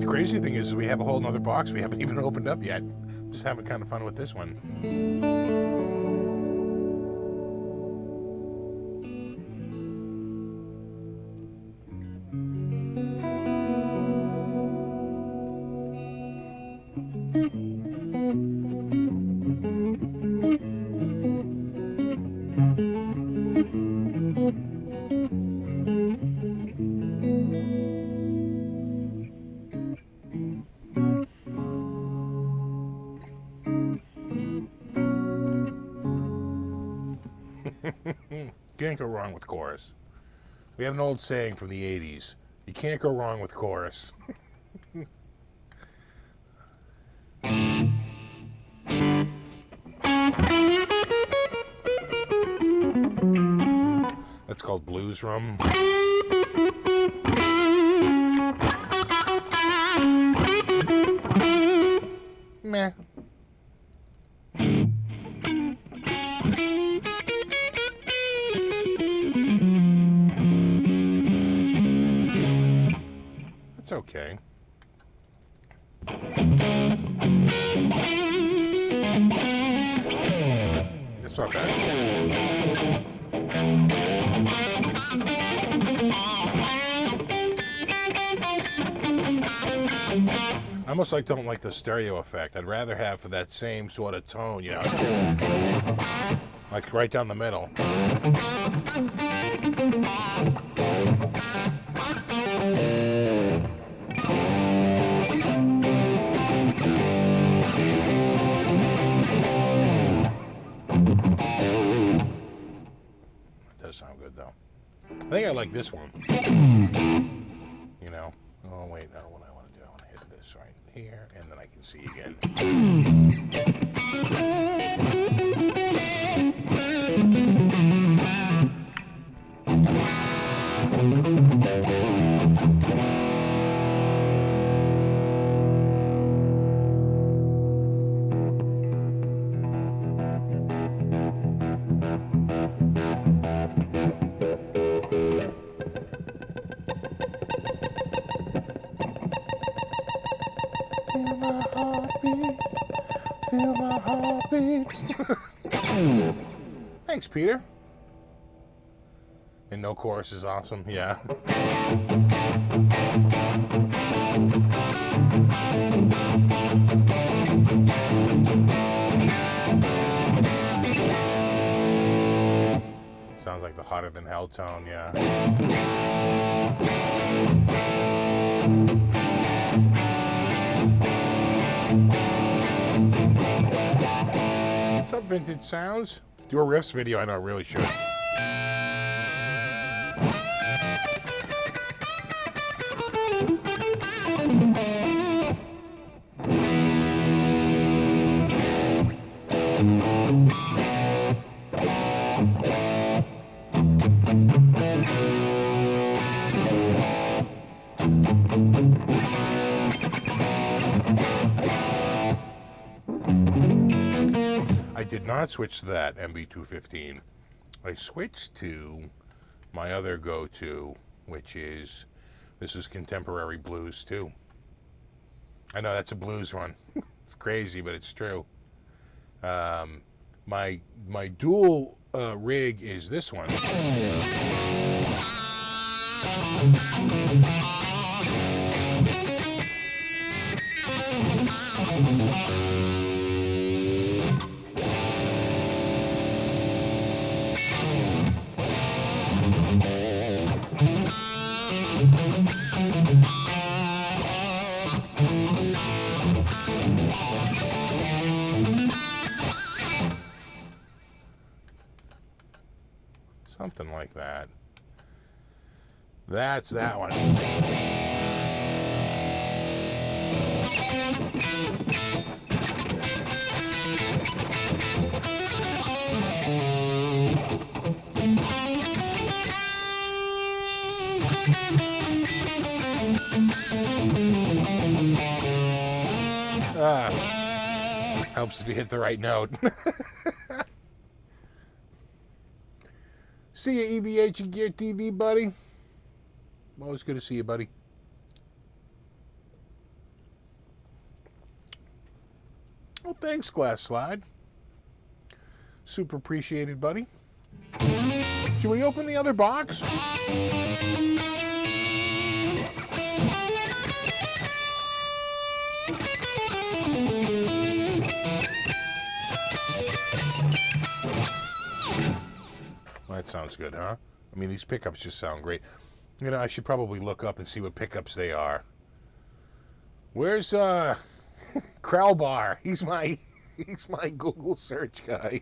Crazy thing is we have a whole nother box we haven't even opened up yet. Just having kind of fun with this one. Can't go wrong with chorus. We have an old saying from the 80s. You can't go wrong with chorus. That's called Blues Room. Meh. That's okay. It's not bad. I almost don't like the stereo effect. I'd rather have for that same sort of tone, you know, like right down the middle. That does sound good, though. I think I like this one. You know? Oh, wait, no, what I want to do, I want to hit this right here, and then I can see again. Feel my heartbeat, feel my heartbeat. Thanks, Peter. And no chorus is awesome, yeah. Sounds like the Hotter Than Hell tone, yeah. What's up, Vintage Sounds? Do a riffs video, I know I really should. I did not switch to that MB215. I switched to my other go-to, which is, this is contemporary blues too. I know that's a blues one. It's crazy, but it's true. My dual rig is this one. Something like that. That's that one. Helps if you hit the right note. See you, EVH and Gear TV, buddy. Always good to see you, buddy. Well, thanks, Glass Slide. Super appreciated, buddy. Should we open the other box? Well, that sounds good, huh? I mean, these pickups just sound great. You know, I should probably look up and see what pickups they are. Where's Kralbar? He's my Google search guy.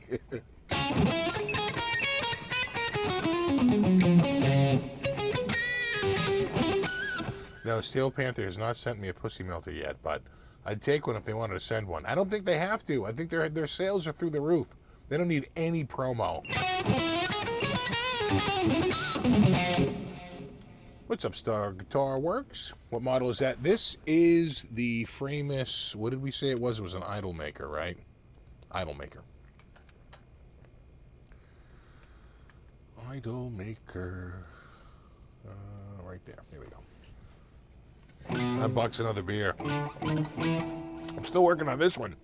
No, Steel Panther has not sent me a pussy melter yet, but I'd take one if they wanted to send one. I don't think they have to. I think their sales are through the roof. They don't need any promo. What's up, Star Guitar Works? What model is that? This is the Framus. What did we say it was? It was an Idolmaker, right? Idolmaker. Idolmaker. Right there. Here we go. $100 another beer. I'm still working on this one.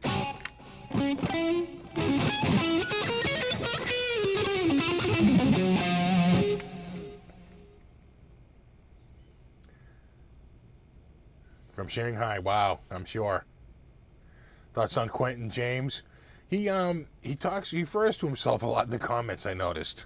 From Shanghai. Wow, I'm sure. Thoughts on Quentin James? He refers to himself a lot in the comments, I noticed.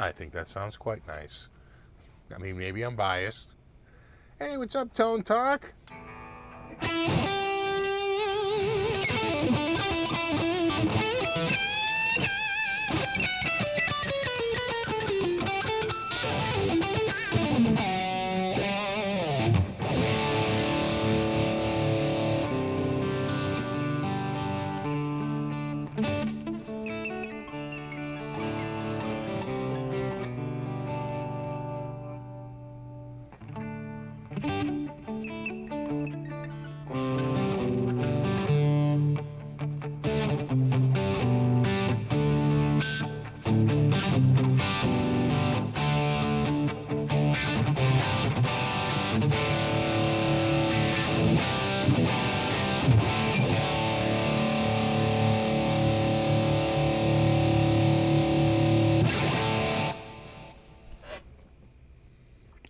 I think that sounds quite nice. I mean, maybe I'm biased. Hey, what's up, Tone Talk?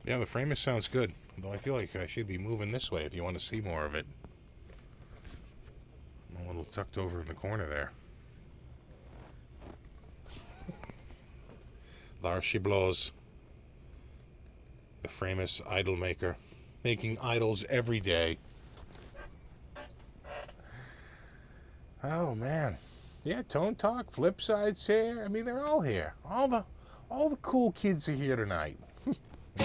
Yeah, the Framus sounds good. Though I feel like I should be moving this way if you want to see more of it. I'm a little tucked over in the corner there. There she blows. The Framus Idolmaker. Making idols every day. Oh, man. Yeah, Tone Talk, Flipside's here. I mean, they're all here. All the cool kids are here tonight. You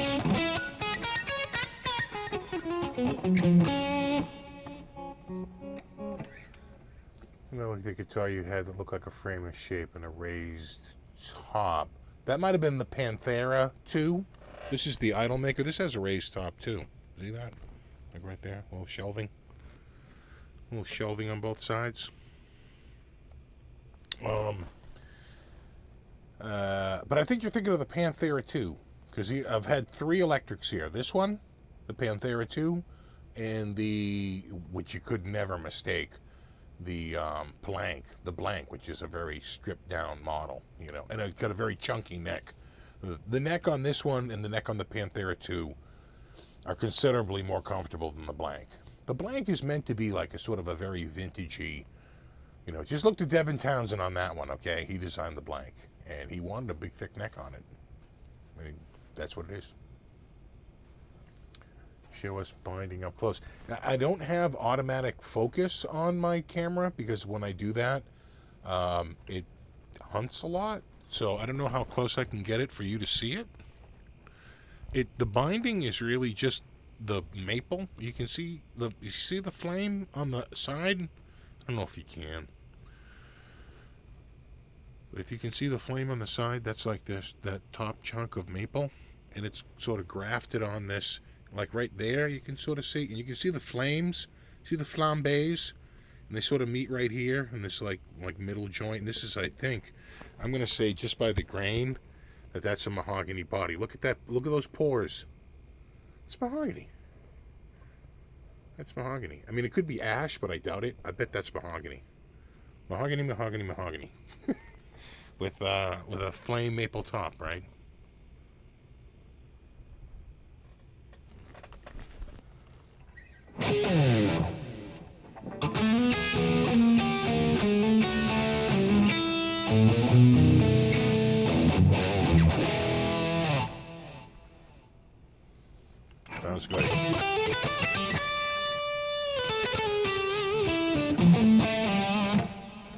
know, like the guitar you had that looked like a Framus shape and a raised top. That might have been the Panthera 2. This is the Idolmaker. This has a raised top too. See that? Like right there, a little shelving. A little shelving on both sides. But I think you're thinking of the Panthera 2. Because I've had 3 electrics here. This one, the Panthera 2, and which you could never mistake, the Blank, which is a very stripped down model, you know, and it's got a very chunky neck. The neck on this one and the neck on the Panthera 2 are considerably more comfortable than the Blank. The Blank is meant to be like a sort of a very vintagey, you know, just look to Devin Townsend on that one, okay? He designed the Blank, and he wanted a big, thick neck on it. I mean, that's what it is. Show us binding up close. I don't have automatic focus on my camera because when I do that, it hunts a lot. So I don't know how close I can get it for you to see it. The binding is really just the maple. You can see the flame on the side. I don't know if you can. But if you can see the flame on the side, that's like that top chunk of maple, and it's sort of grafted on this, like right there. You can sort of see, and you can see the flames, see the flambés, and they sort of meet right here in this like middle joint. And this is, I think, I'm gonna say just by the grain, that's a mahogany body. Look at that. Look at those pores. It's mahogany. That's mahogany. I mean, it could be ash, but I doubt it. I bet that's mahogany. Mahogany, mahogany, mahogany. With a flame maple top, right?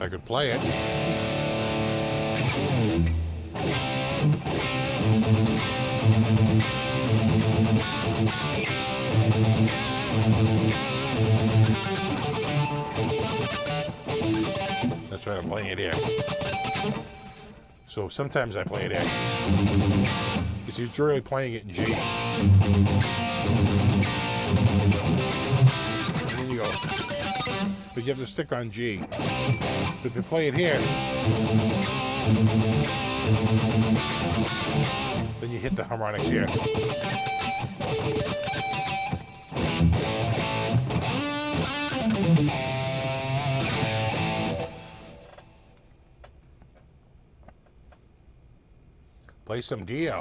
I could play it. That's right, I'm playing it here. So sometimes I play it here. Because he's really playing it in G. And then you go. But you have to stick on G. But if you play it here, then you hit the harmonics here. Play some Dio.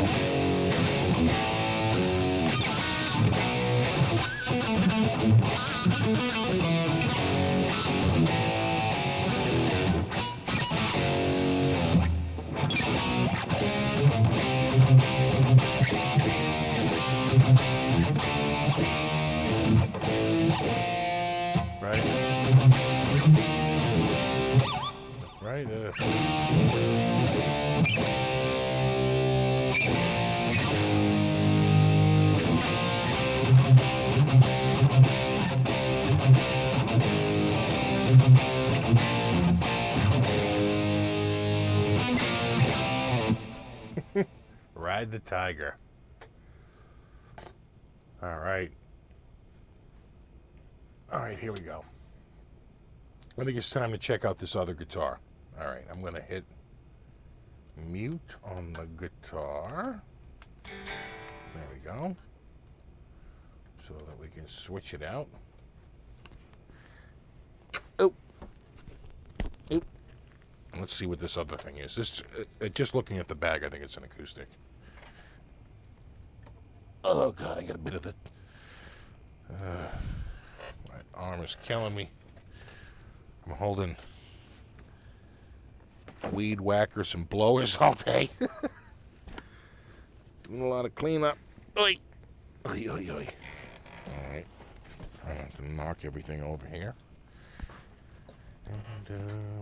Right? Right? Ride the tiger. All right. All right, here we go. I think it's time to check out this other guitar. All right, I'm going to hit mute on the guitar. There we go. So that we can switch it out. Oh. Oh. Let's see what this other thing is. This, just looking at the bag, I think it's an acoustic. Oh, God, I got a bit of it. My arm is killing me. I'm holding weed whackers and blowers all day. Doing a lot of cleanup. Oi! Oi, oi, oi. All right. I'm going to knock everything over here. And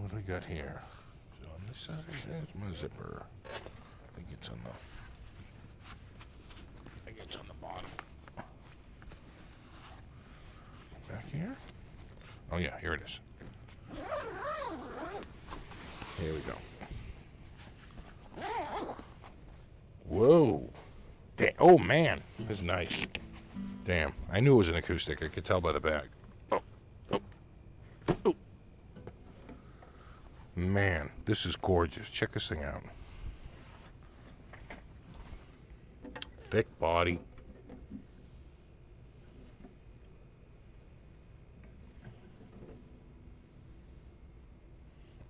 what do we got here? So on this side, there's my zipper. I think it's on the bottom. Back here? Oh yeah, here it is. Here we go. Whoa. Oh man, this is nice. Damn, I knew it was an acoustic. I could tell by the bag. Oh. Man, this is gorgeous. Check this thing out. Thick body.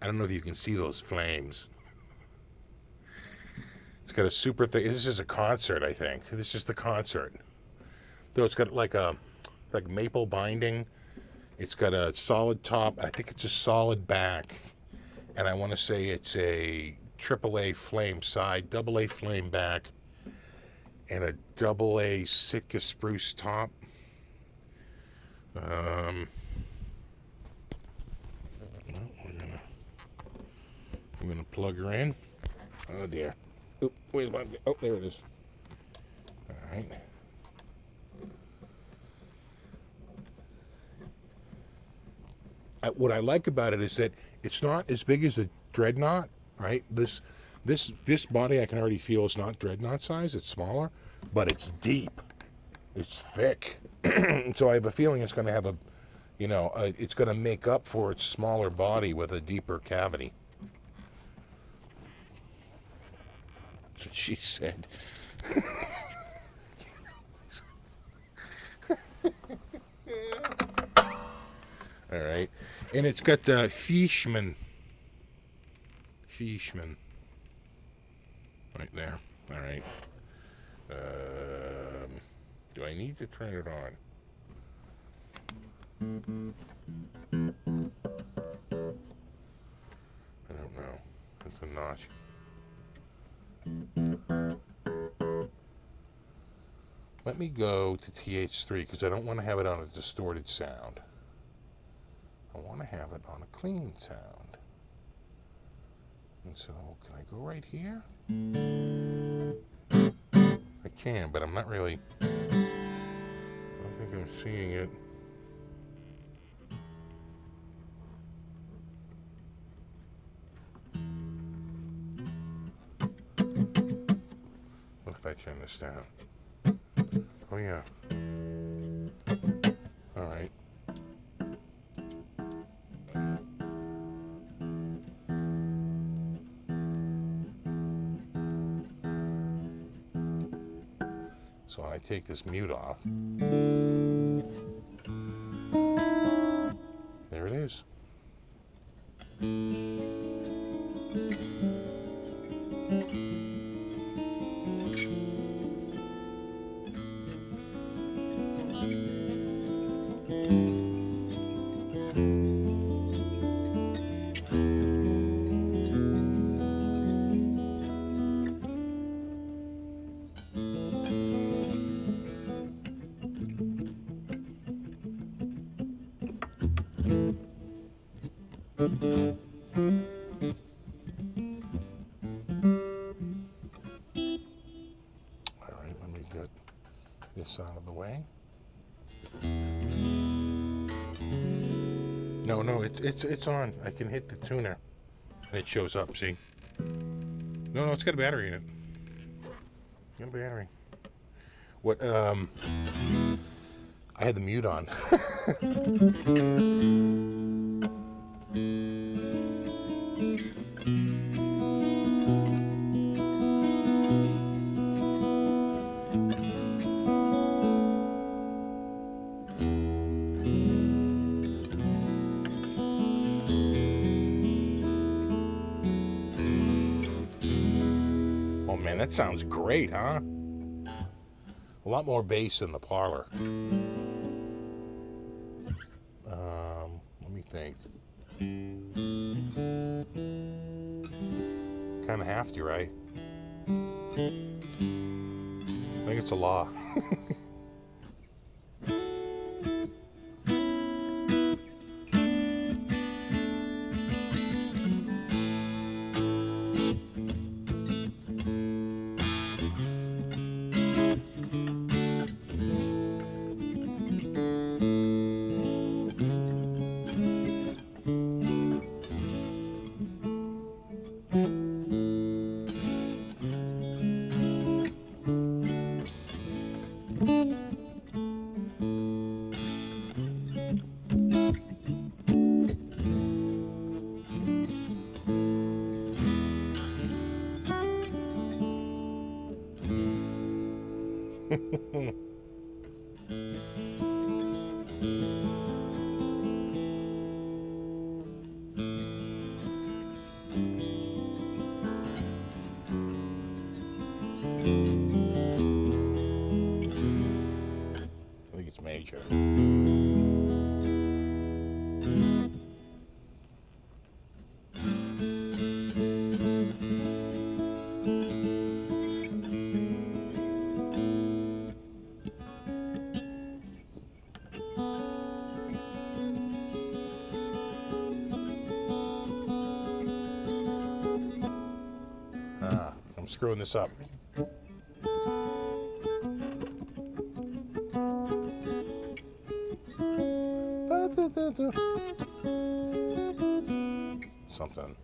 I don't know if you can see those flames. It's got a super thick. This is a concert, I think. This is the concert. Though it's got like maple binding. It's got a solid top. I think it's a solid back. And I want to say it's a AAA flame side, AA flame back, and a AA Sitka spruce top. I'm gonna plug her in. Oh dear. Oh, where's my? Oh, there it is. All right. What I like about it is that it's not as big as a Dreadnought, right? This body I can already feel is not Dreadnought size. It's smaller, but it's deep. It's thick. So I have a feeling it's going to have it's going to make up for its smaller body with a deeper cavity. That's what she said. All right. And it's got the Fishman. Right there. All right. Do I need to turn it on? I don't know. It's a notch. Let me go to TH3 because I don't want to have it on a distorted sound. I want to have it on a clean sound. And so, can I go right here? I can, but I'm not really... I don't think I'm seeing it. What if I turn this down? Oh, yeah. All right. So when I take this mute off, there it is. All right, let me get this out of the way. No, it's on. I can hit the tuner, and it shows up. See? No, it's got a battery in it. Got a battery. What? I had the mute on. Oh man, that sounds great, huh? A lot more bass in the parlor. Let me think. Kind of have to, right? I think it's a law. I think it's major. I'm screwing this up. Something.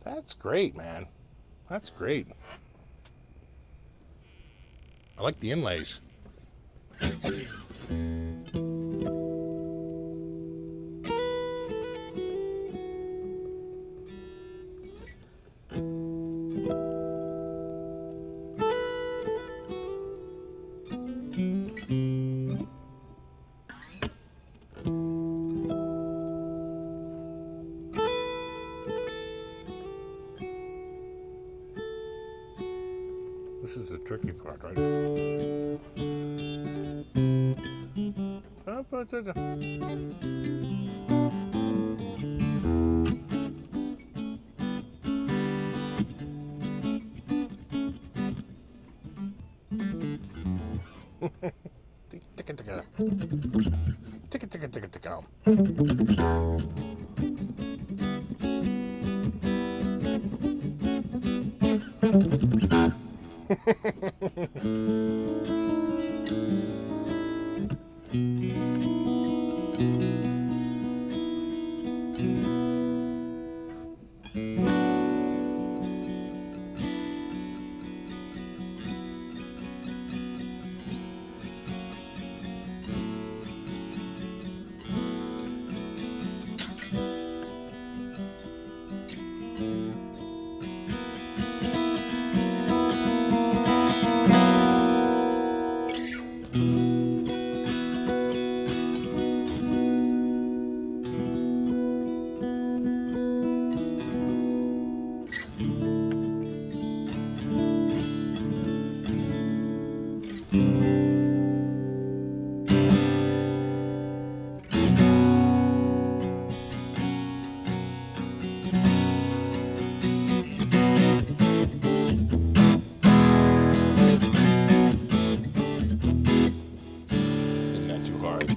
That's great, man. That's great. I like the inlays. This is the tricky part, right? ticka ticka. Ticka ticka ticka ticka. Isn't that too hard?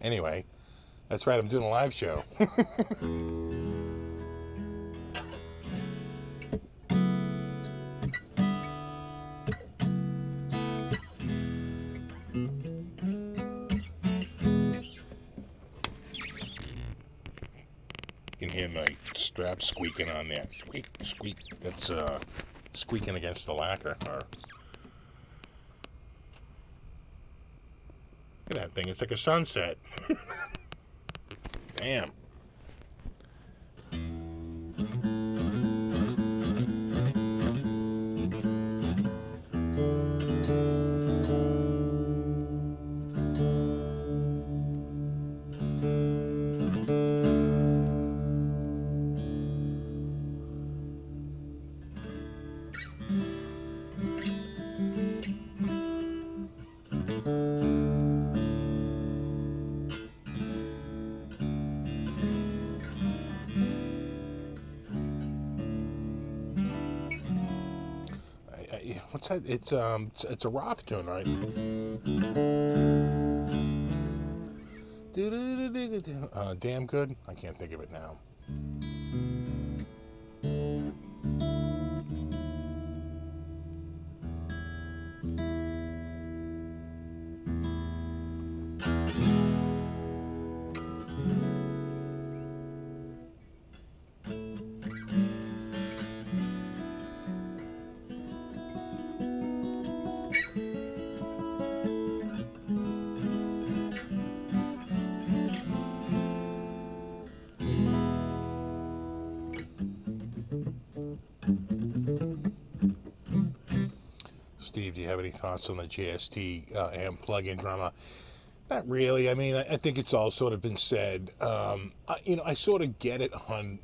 Anyway, that's right, I'm doing a live show. You can hear my strap squeaking on there. Squeak, squeak. That's squeaking against the lacquer. Or... Look at that thing. It's like a sunset. Damn. What's that? It's a Roth tune, right? Damn good. I can't think of it now. Steve, do you have any thoughts on the JST amp plug-in drama? Not really. I mean, I think it's all sort of been said. I sort of get it on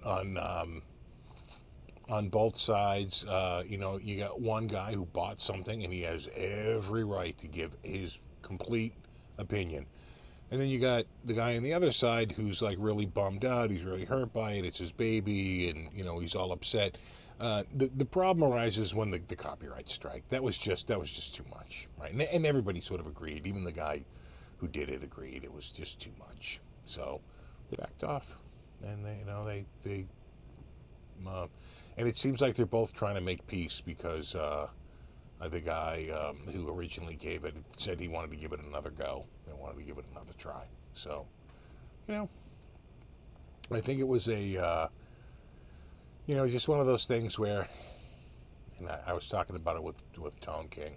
both sides. You got one guy who bought something and he has every right to give his complete opinion. And then you got the guy on the other side who's like really bummed out. He's really hurt by it. It's his baby, and he's all upset. The problem arises when the copyright strike. That was just too much, right? And everybody sort of agreed. Even the guy who did it agreed it was just too much. So they backed off, and they and it seems like they're both trying to make peace because the guy who originally gave it said he wanted to give it another go. They wanted to give it another try. So, I think it was just one of those things where, and I was talking about it with Tone King,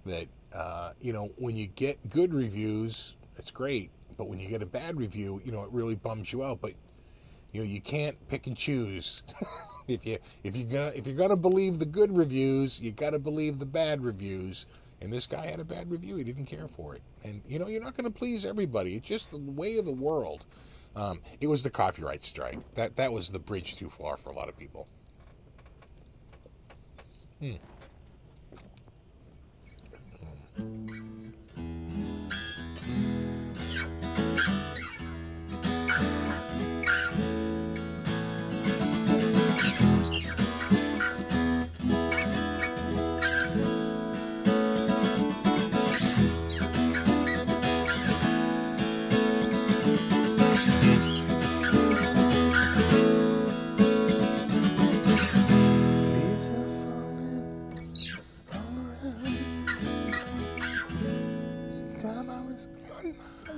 that, when you get good reviews, it's great. But when you get a bad review, it really bums you out. But, you can't pick and choose. If you're gonna believe the good reviews, you gotta believe the bad reviews. And this guy had a bad review. He didn't care for it. And you're not gonna please everybody. It's just the way of the world. It was the copyright strike. That was the bridge too far for a lot of people.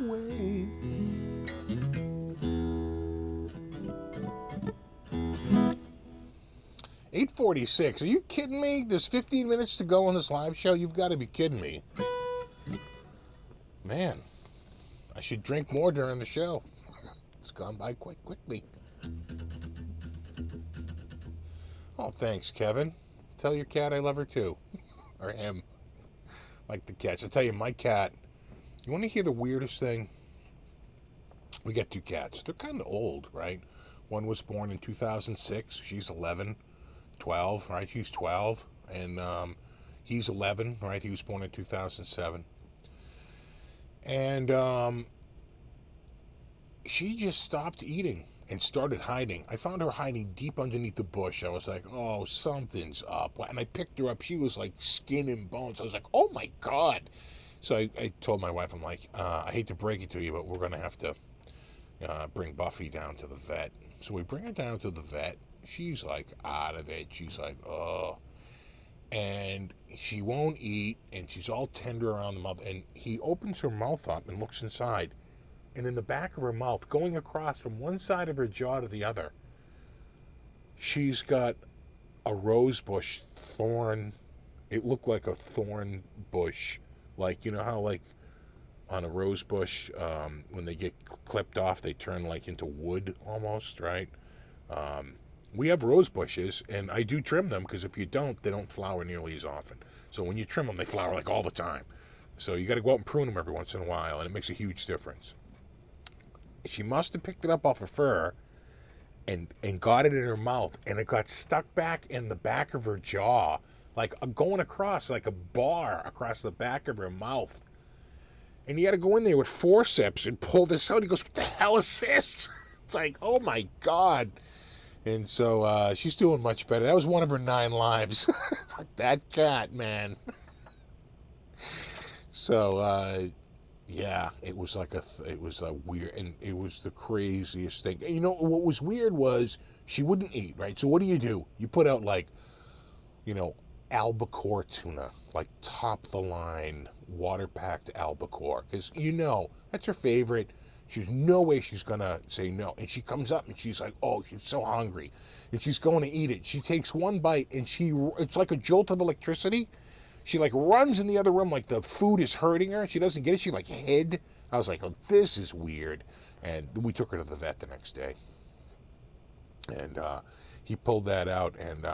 Way. 8:46. Are you kidding me? There's 15 minutes to go on this live show. You've got to be kidding me. Man, I should drink more during the show. It's gone by quite quickly. Oh, thanks, Kevin. Tell your cat I love her too. Or him. Like the cats. I tell you, my cat. You want to hear the weirdest thing? We got two cats. They're kind of old, right? One was born in 2006. She's 11. 12, right? She's 12. And he's 11, right? He was born in 2007. And she just stopped eating and started hiding. I found her hiding deep underneath the bush. I was like, oh, something's up. And I picked her up. She was like skin and bones. I was like, oh, my God. So I told my wife, I'm like, I hate to break it to you, but we're going to have to bring Buffy down to the vet. So we bring her down to the vet. She's like out of it. She's like, oh. And she won't eat, and she's all tender around the mouth. And he opens her mouth up and looks inside. And in the back of her mouth, going across from one side of her jaw to the other, she's got a rose bush thorn. It looked like a thorn bush. Like, you know how, like, on a rose bush, when they get clipped off, they turn, like, into wood almost, right? We have rose bushes, and I do trim them, because if you don't, they don't flower nearly as often. So when you trim them, they flower, like, all the time. So you got to go out and prune them every once in a while, and it makes a huge difference. She must have picked it up off of fur and got it in her mouth, and it got stuck back in the back of her jaw, like going across, like a bar across the back of her mouth. And you got to go in there with forceps and pull this out. He goes, what the hell is this? It's like, oh my God. And so she's doing much better. That was one of her 9 lives. It's like that cat, man. So, yeah, it was like it was a weird, and it was the craziest thing. And you know, what was weird was she wouldn't eat, right? So what do? You put out, like, you know, albacore tuna, like top-of-the-line, water-packed albacore, because, you know, that's her favorite. There's no way she's going to say no. And she comes up and she's like, oh, she's so hungry. And she's going to eat it. She takes one bite and it's like a jolt of electricity. She like runs in the other room like the food is hurting her. She doesn't get it. She like hid. I was like, oh, this is weird. And we took her to the vet the next day. And he pulled that out, and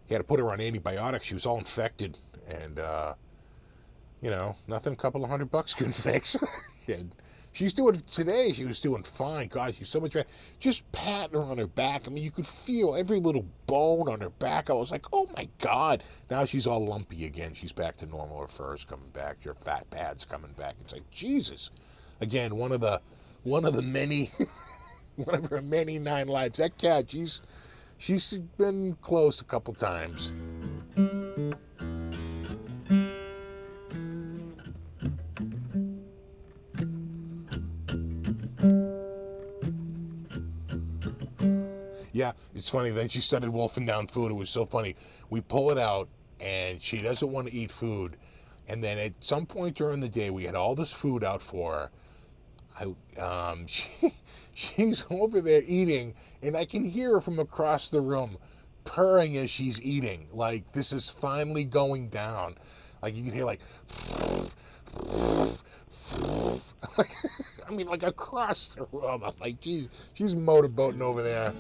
he had to put her on antibiotics. She was all infected. And, you know, nothing a couple of $100 couldn't fix. And she's doing, today she was doing fine. God, she's so much better. Just patting her on her back. I mean, you could feel every little bone on her back. I was like, oh my God. Now she's all lumpy again. She's back to normal. Her fur's coming back. Her fat pad's coming back. It's like, Jesus. Again, one of the many, one of her many 9 lives. That cat, she's been close a couple times. Yeah, it's funny. Then she started wolfing down food. It was so funny. We pull it out, and she doesn't want to eat food. And then at some point during the day, we had all this food out for her. She's over there eating, and I can hear her from across the room purring as she's eating. Like, this is finally going down. Like, you can hear, like, I mean, like, across the room. I'm like, geez, she's motorboating over there.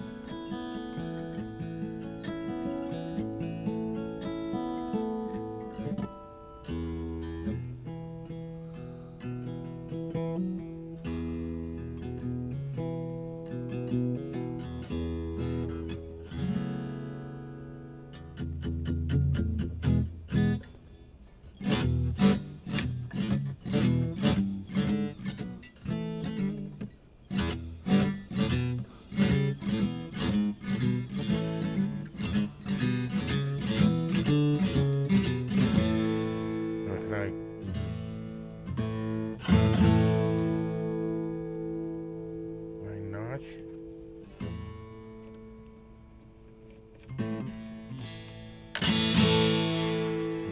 scratch.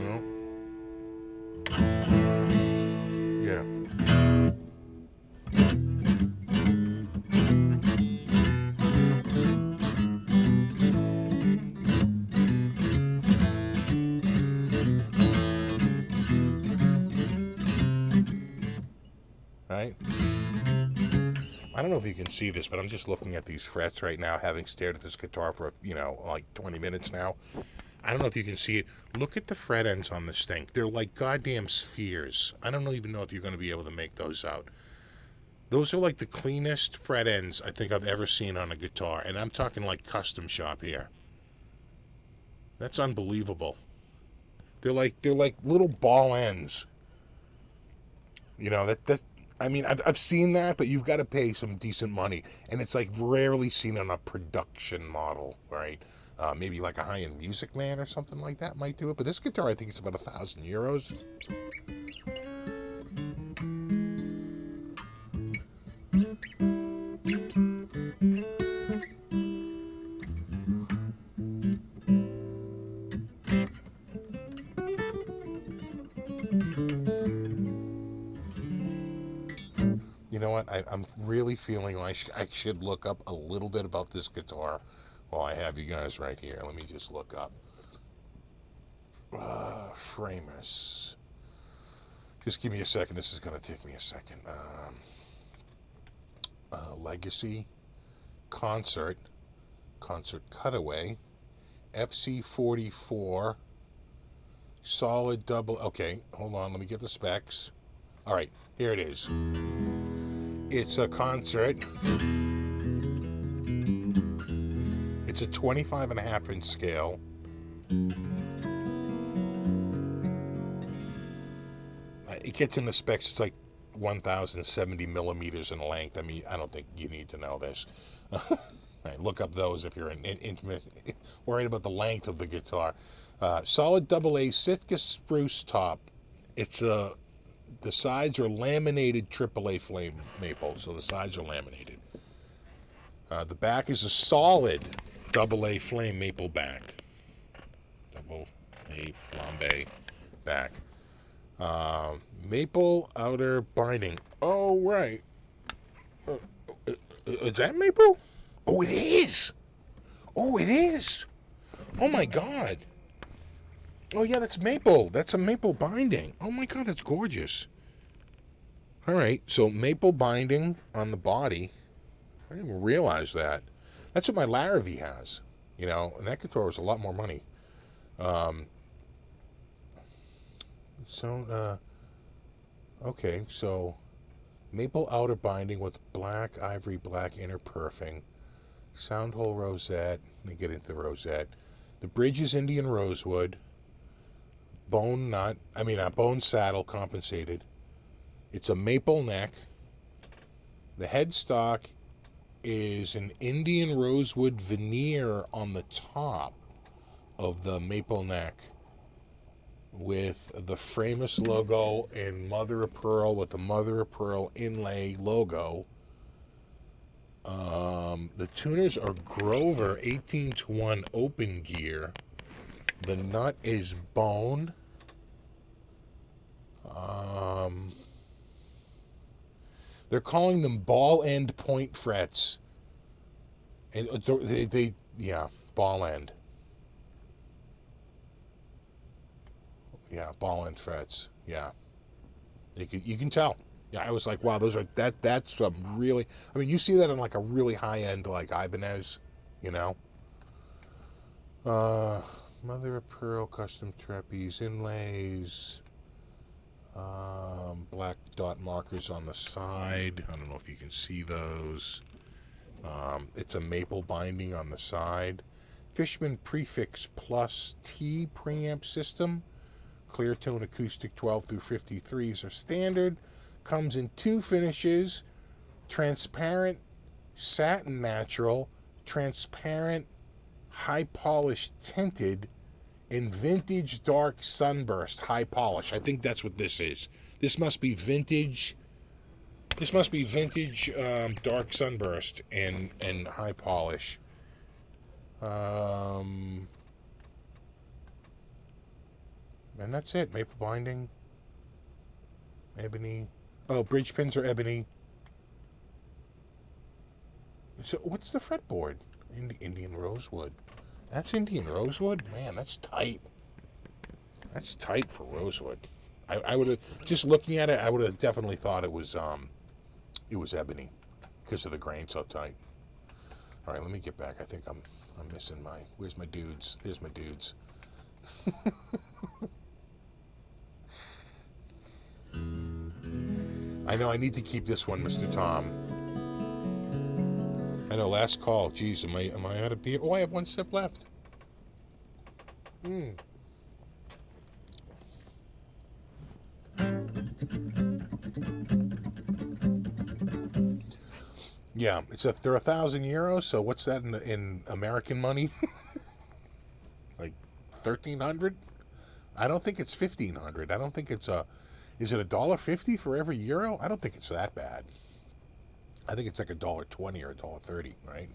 No. Yeah. Right? I don't know if you can see this, but I'm just looking at these frets right now, having stared at this guitar for, like 20 minutes now. I don't know if you can see it. Look at the fret ends on this thing. They're like goddamn spheres. I don't even know if you're going to be able to make those out. Those are like the cleanest fret ends I think I've ever seen on a guitar. And I'm talking like custom shop here. That's unbelievable. They're like little ball ends. I mean, I've seen that, but you've got to pay some decent money. And it's like rarely seen on a production model, right? Maybe like a high-end Music Man or something like that might do it. But this guitar, I think it's about €1,000. You know what? I'm really feeling like I should look up a little bit about this guitar while I have you guys right here. Let me just look up. Framus. Just give me a second. This is going to take me a second. Legacy. Concert Cutaway. FC44. Solid double. Okay, hold on. Let me get the specs. All right, here it is. It's a concert. It's a 25.5-inch scale. It gets in the specs. It's like 1,070 millimeters in length. I mean, I don't think you need to know this. Right, look up those if you're intimate, worried about the length of the guitar. Solid AA Sitka spruce top. It's the sides are laminated AAA flame maple, so the sides are laminated. The back is a solid AA flame maple back. Double A flambe back. Maple outer binding. Oh, right. Is that maple? Oh, it is. Oh, it is. Oh, my God. Oh, yeah, that's maple. That's a maple binding. Oh, my God, that's gorgeous. All right, so maple binding on the body. I didn't even realize that. That's what my Larrivee has, and that guitar was a lot more money. Okay, so maple outer binding with black, ivory black inner perfing. Sound hole rosette. Let me get into the rosette. The bridge is Indian rosewood. Bone saddle compensated. It's a maple neck. The headstock is an Indian rosewood veneer on the top of the maple neck with the Framus logo in mother of pearl with the mother of pearl inlay logo. The tuners are Grover 18-1 open gear. The nut is bone. They're calling them ball end point frets. And ball end. Yeah, ball end frets. Yeah. You can tell. Yeah, I was like, wow, that's some really, I mean, you see that on like a really high end like Ibanez, Mother of pearl custom trapeze inlays. Black dot markers on the side. I don't know if you can see those. It's a maple binding on the side. Fishman Prefix Plus T preamp system. Clear tone acoustic 12 through 53s are standard. Comes in two finishes. Transparent satin natural. Transparent high polish tinted. In vintage dark sunburst high polish. I think that's what this is. This must be vintage This must be vintage dark sunburst and high polish. And that's it. Maple binding. Ebony. Oh, bridge pins are ebony. So what's the fretboard? Indian rosewood. That's Indian rosewood? Man, that's tight. That's tight for rosewood. I would have, just looking at it, I would have definitely thought it was ebony because of the grain so tight. All right, let me get back. I think I'm missing where's my dudes? There's my dudes. I know I need to keep this one, Mr. Tom. I know, last call. Jeez, am I out of beer? Oh, I have one sip left. Yeah, they're 1,000 euros. So what's that in American money? Like 1,300? I don't think it's 1,500. I don't think it's Is it $1.50 for every euro? I don't think it's that bad. I think it's like $1.20 or $1.30, right?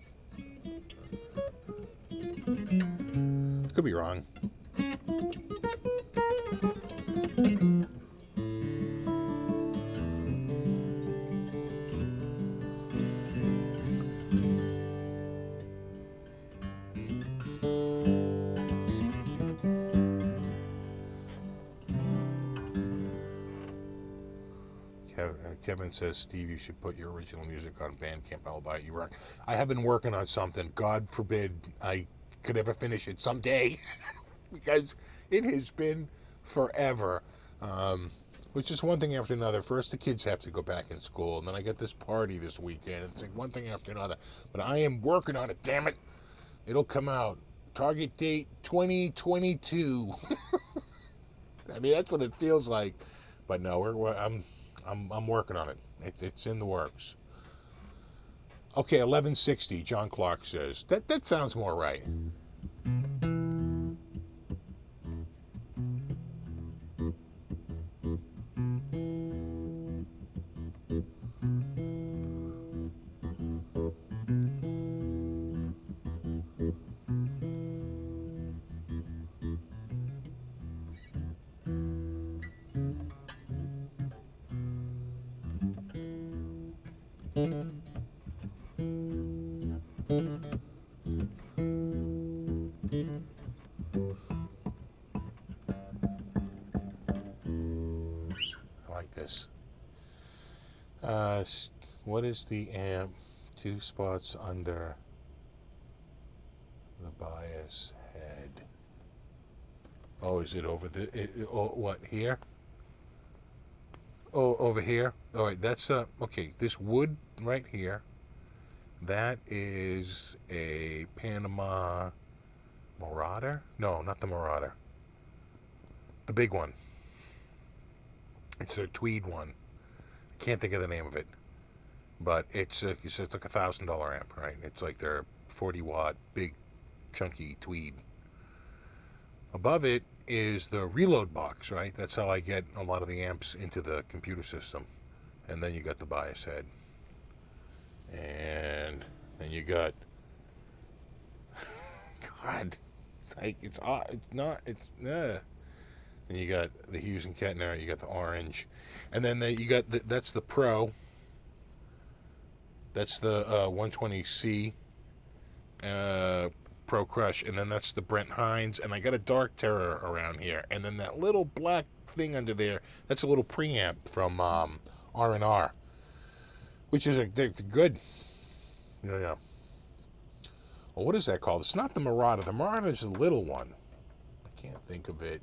Could be wrong. Kevin says, Steve, you should put your original music on Bandcamp. I'll buy it. You wrong. I have been working on something. God forbid I could ever finish it someday. Because it has been forever. Which is one thing after another. First, the kids have to go back in school. And then I get this party this weekend. It's like one thing after another. But I am working on it, damn it. It'll come out. Target date 2022. I mean, that's what it feels like. But no, I'm working on it. It's in the works. Okay, 1160, John Clark says. That sounds more right. This. What is the amp? 2 spots under the bias head. Oh, is it over what here? Oh, over here. All right, that's okay. This wood right here. That is a Panama Marauder. No, not the Marauder. The big one. It's a tweed one. I can't think of the name of it, but it's like $1,000 amp, right? It's like their 40-watt, big, chunky tweed. Above it is the reload box, right? That's how I get a lot of the amps into the computer system. And then you got the bias head, and then you got God, it's not. And you got the Hughes and Kettner, you got the orange, and then you got that's the Pro. That's the 120C Pro Crush, and then that's the Brent Hines, and I got a Dark Terror around here, and then that little black thing under there, that's a little preamp from R&R, which is they're good. Yeah. Well, what is that called? It's not the Marauder. The Marauder is the little one. I can't think of it.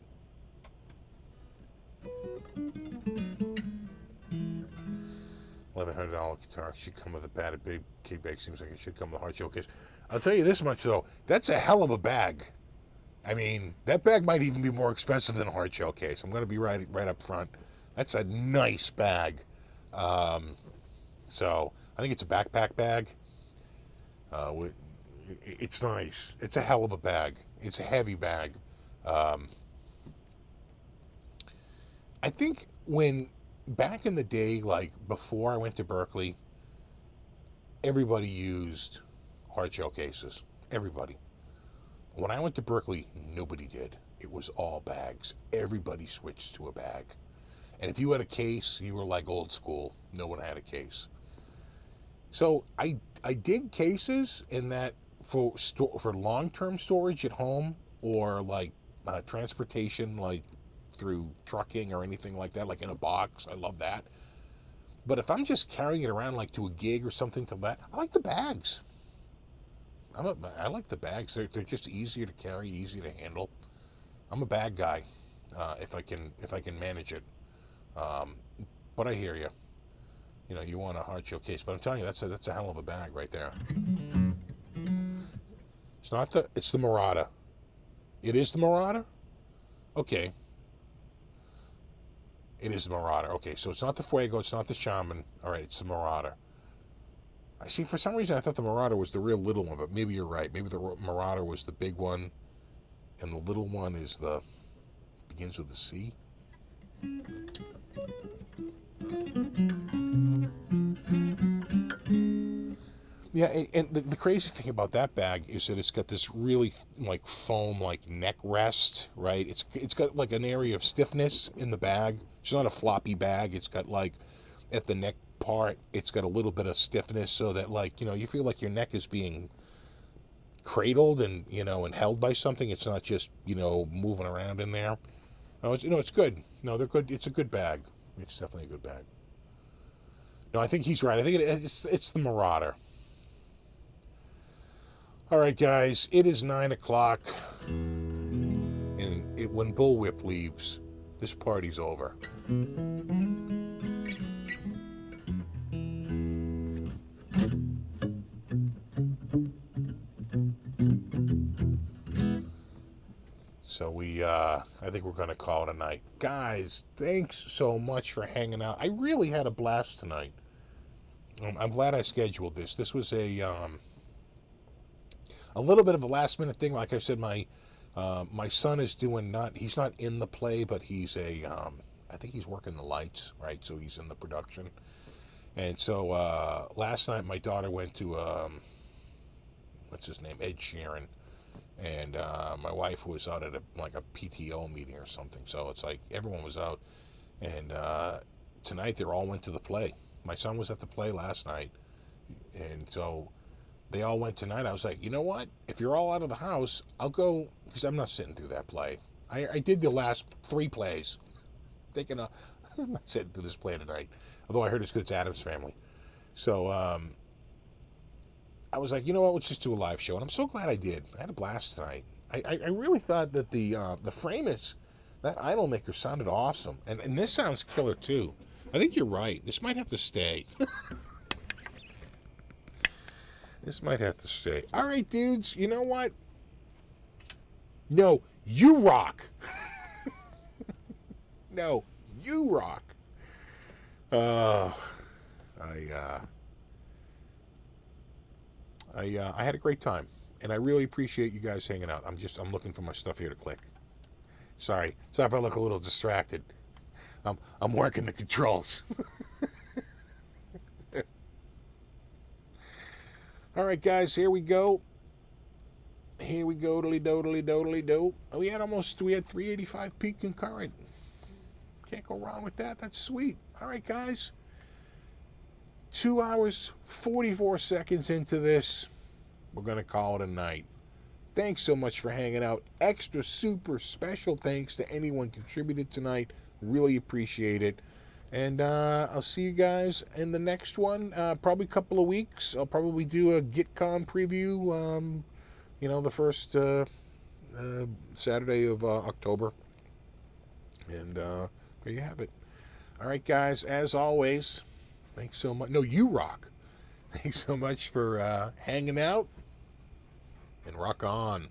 $1,100 guitar should come with a padded big kickback. Seems like it should come with a hard showcase. I'll tell you this much though, that's a hell of a bag. I mean, that bag might even be more expensive than a hard showcase. I'm going to be right up front. That's a nice bag. So I think it's a backpack bag. It's nice. It's a hell of a bag. It's a heavy bag. I think when back in the day, like before I went to Berkeley, everybody used hard shell cases. Everybody. When I went to Berkeley, nobody did. It was all bags. Everybody switched to a bag. And if you had a case, you were like old school. No one had a case. So I dig cases in that for long-term storage at home, or like transportation, like through trucking or anything like that, like in a box. I love that. But if I'm just carrying it around like to a gig or something to that, I like the bags. I like the bags. They're just easier to carry, easier to handle. I'm a bag guy, if I can manage it. But I hear you. You know, you want a hard shell case, but I'm telling you, that's a hell of a bag right there. It's the Murata. It is the Murata? Okay. It is the Marauder. Okay, so it's not the Fuego, it's not the Shaman. All right, it's the Marauder. I see, for some reason I thought the Marauder was the real little one, but maybe you're right. Maybe the Marauder was the big one, and the little one begins with the C. Yeah, and the crazy thing about that bag is that it's got this really like foam like neck rest, right? It's got like an area of stiffness in the bag. It's not a floppy bag. It's got like at the neck part, it's got a little bit of stiffness so that like, you know, you feel like your neck is being cradled and, you know, and held by something. It's not just, you know, moving around in there. No, it's good. No, they're good. It's a good bag. It's definitely a good bag. No, I think he's right. I think it's the Marauder. All right, guys, it is 9 o'clock, and when Bullwhip leaves, this party's over. So I think we're going to call it a night. Guys, thanks so much for hanging out. I really had a blast tonight. I'm glad I scheduled this. This was a little bit of a last minute thing. Like I said, my son is he's not in the play, but he's I think he's working the lights, right? So he's in the production. And so last night my daughter went to what's his name, Ed Sheeran, and my wife was out at a PTO meeting or something. So it's like everyone was out, and tonight they all went to the play. My son was at the play last night, and so they all went tonight. I was like, you know what? If you're all out of the house, I'll go, because I'm not sitting through that play. I did the last 3 plays. Thinking I'm not sitting through this play tonight. Although I heard it's good as Addams Family. So I was like, you know what? Let's just do a live show. And I'm so glad I did. I had a blast tonight. I really thought that the Framus, that Idolmaker sounded awesome. And this sounds killer too. I think you're right. This might have to stay. This might have to stay. All right, dudes. You know what? No, you rock. No, you rock. I had a great time, and I really appreciate you guys hanging out. I'm looking for my stuff here to click. Sorry if I look a little distracted. I'm working the controls. All right, guys, here we go. Dodely-do. We had 385 peak concurrent. Can't go wrong with that. That's sweet. All right, guys. 2 hours, 44 seconds into this. We're going to call it a night. Thanks so much for hanging out. Extra super special thanks to anyone contributed tonight. Really appreciate it. And I'll see you guys in the next one. Probably a couple of weeks. I'll probably do a GitCon preview. The first Saturday of October. And there you have it. All right, guys. As always, thanks so much. No, you rock. Thanks so much for hanging out. And rock on.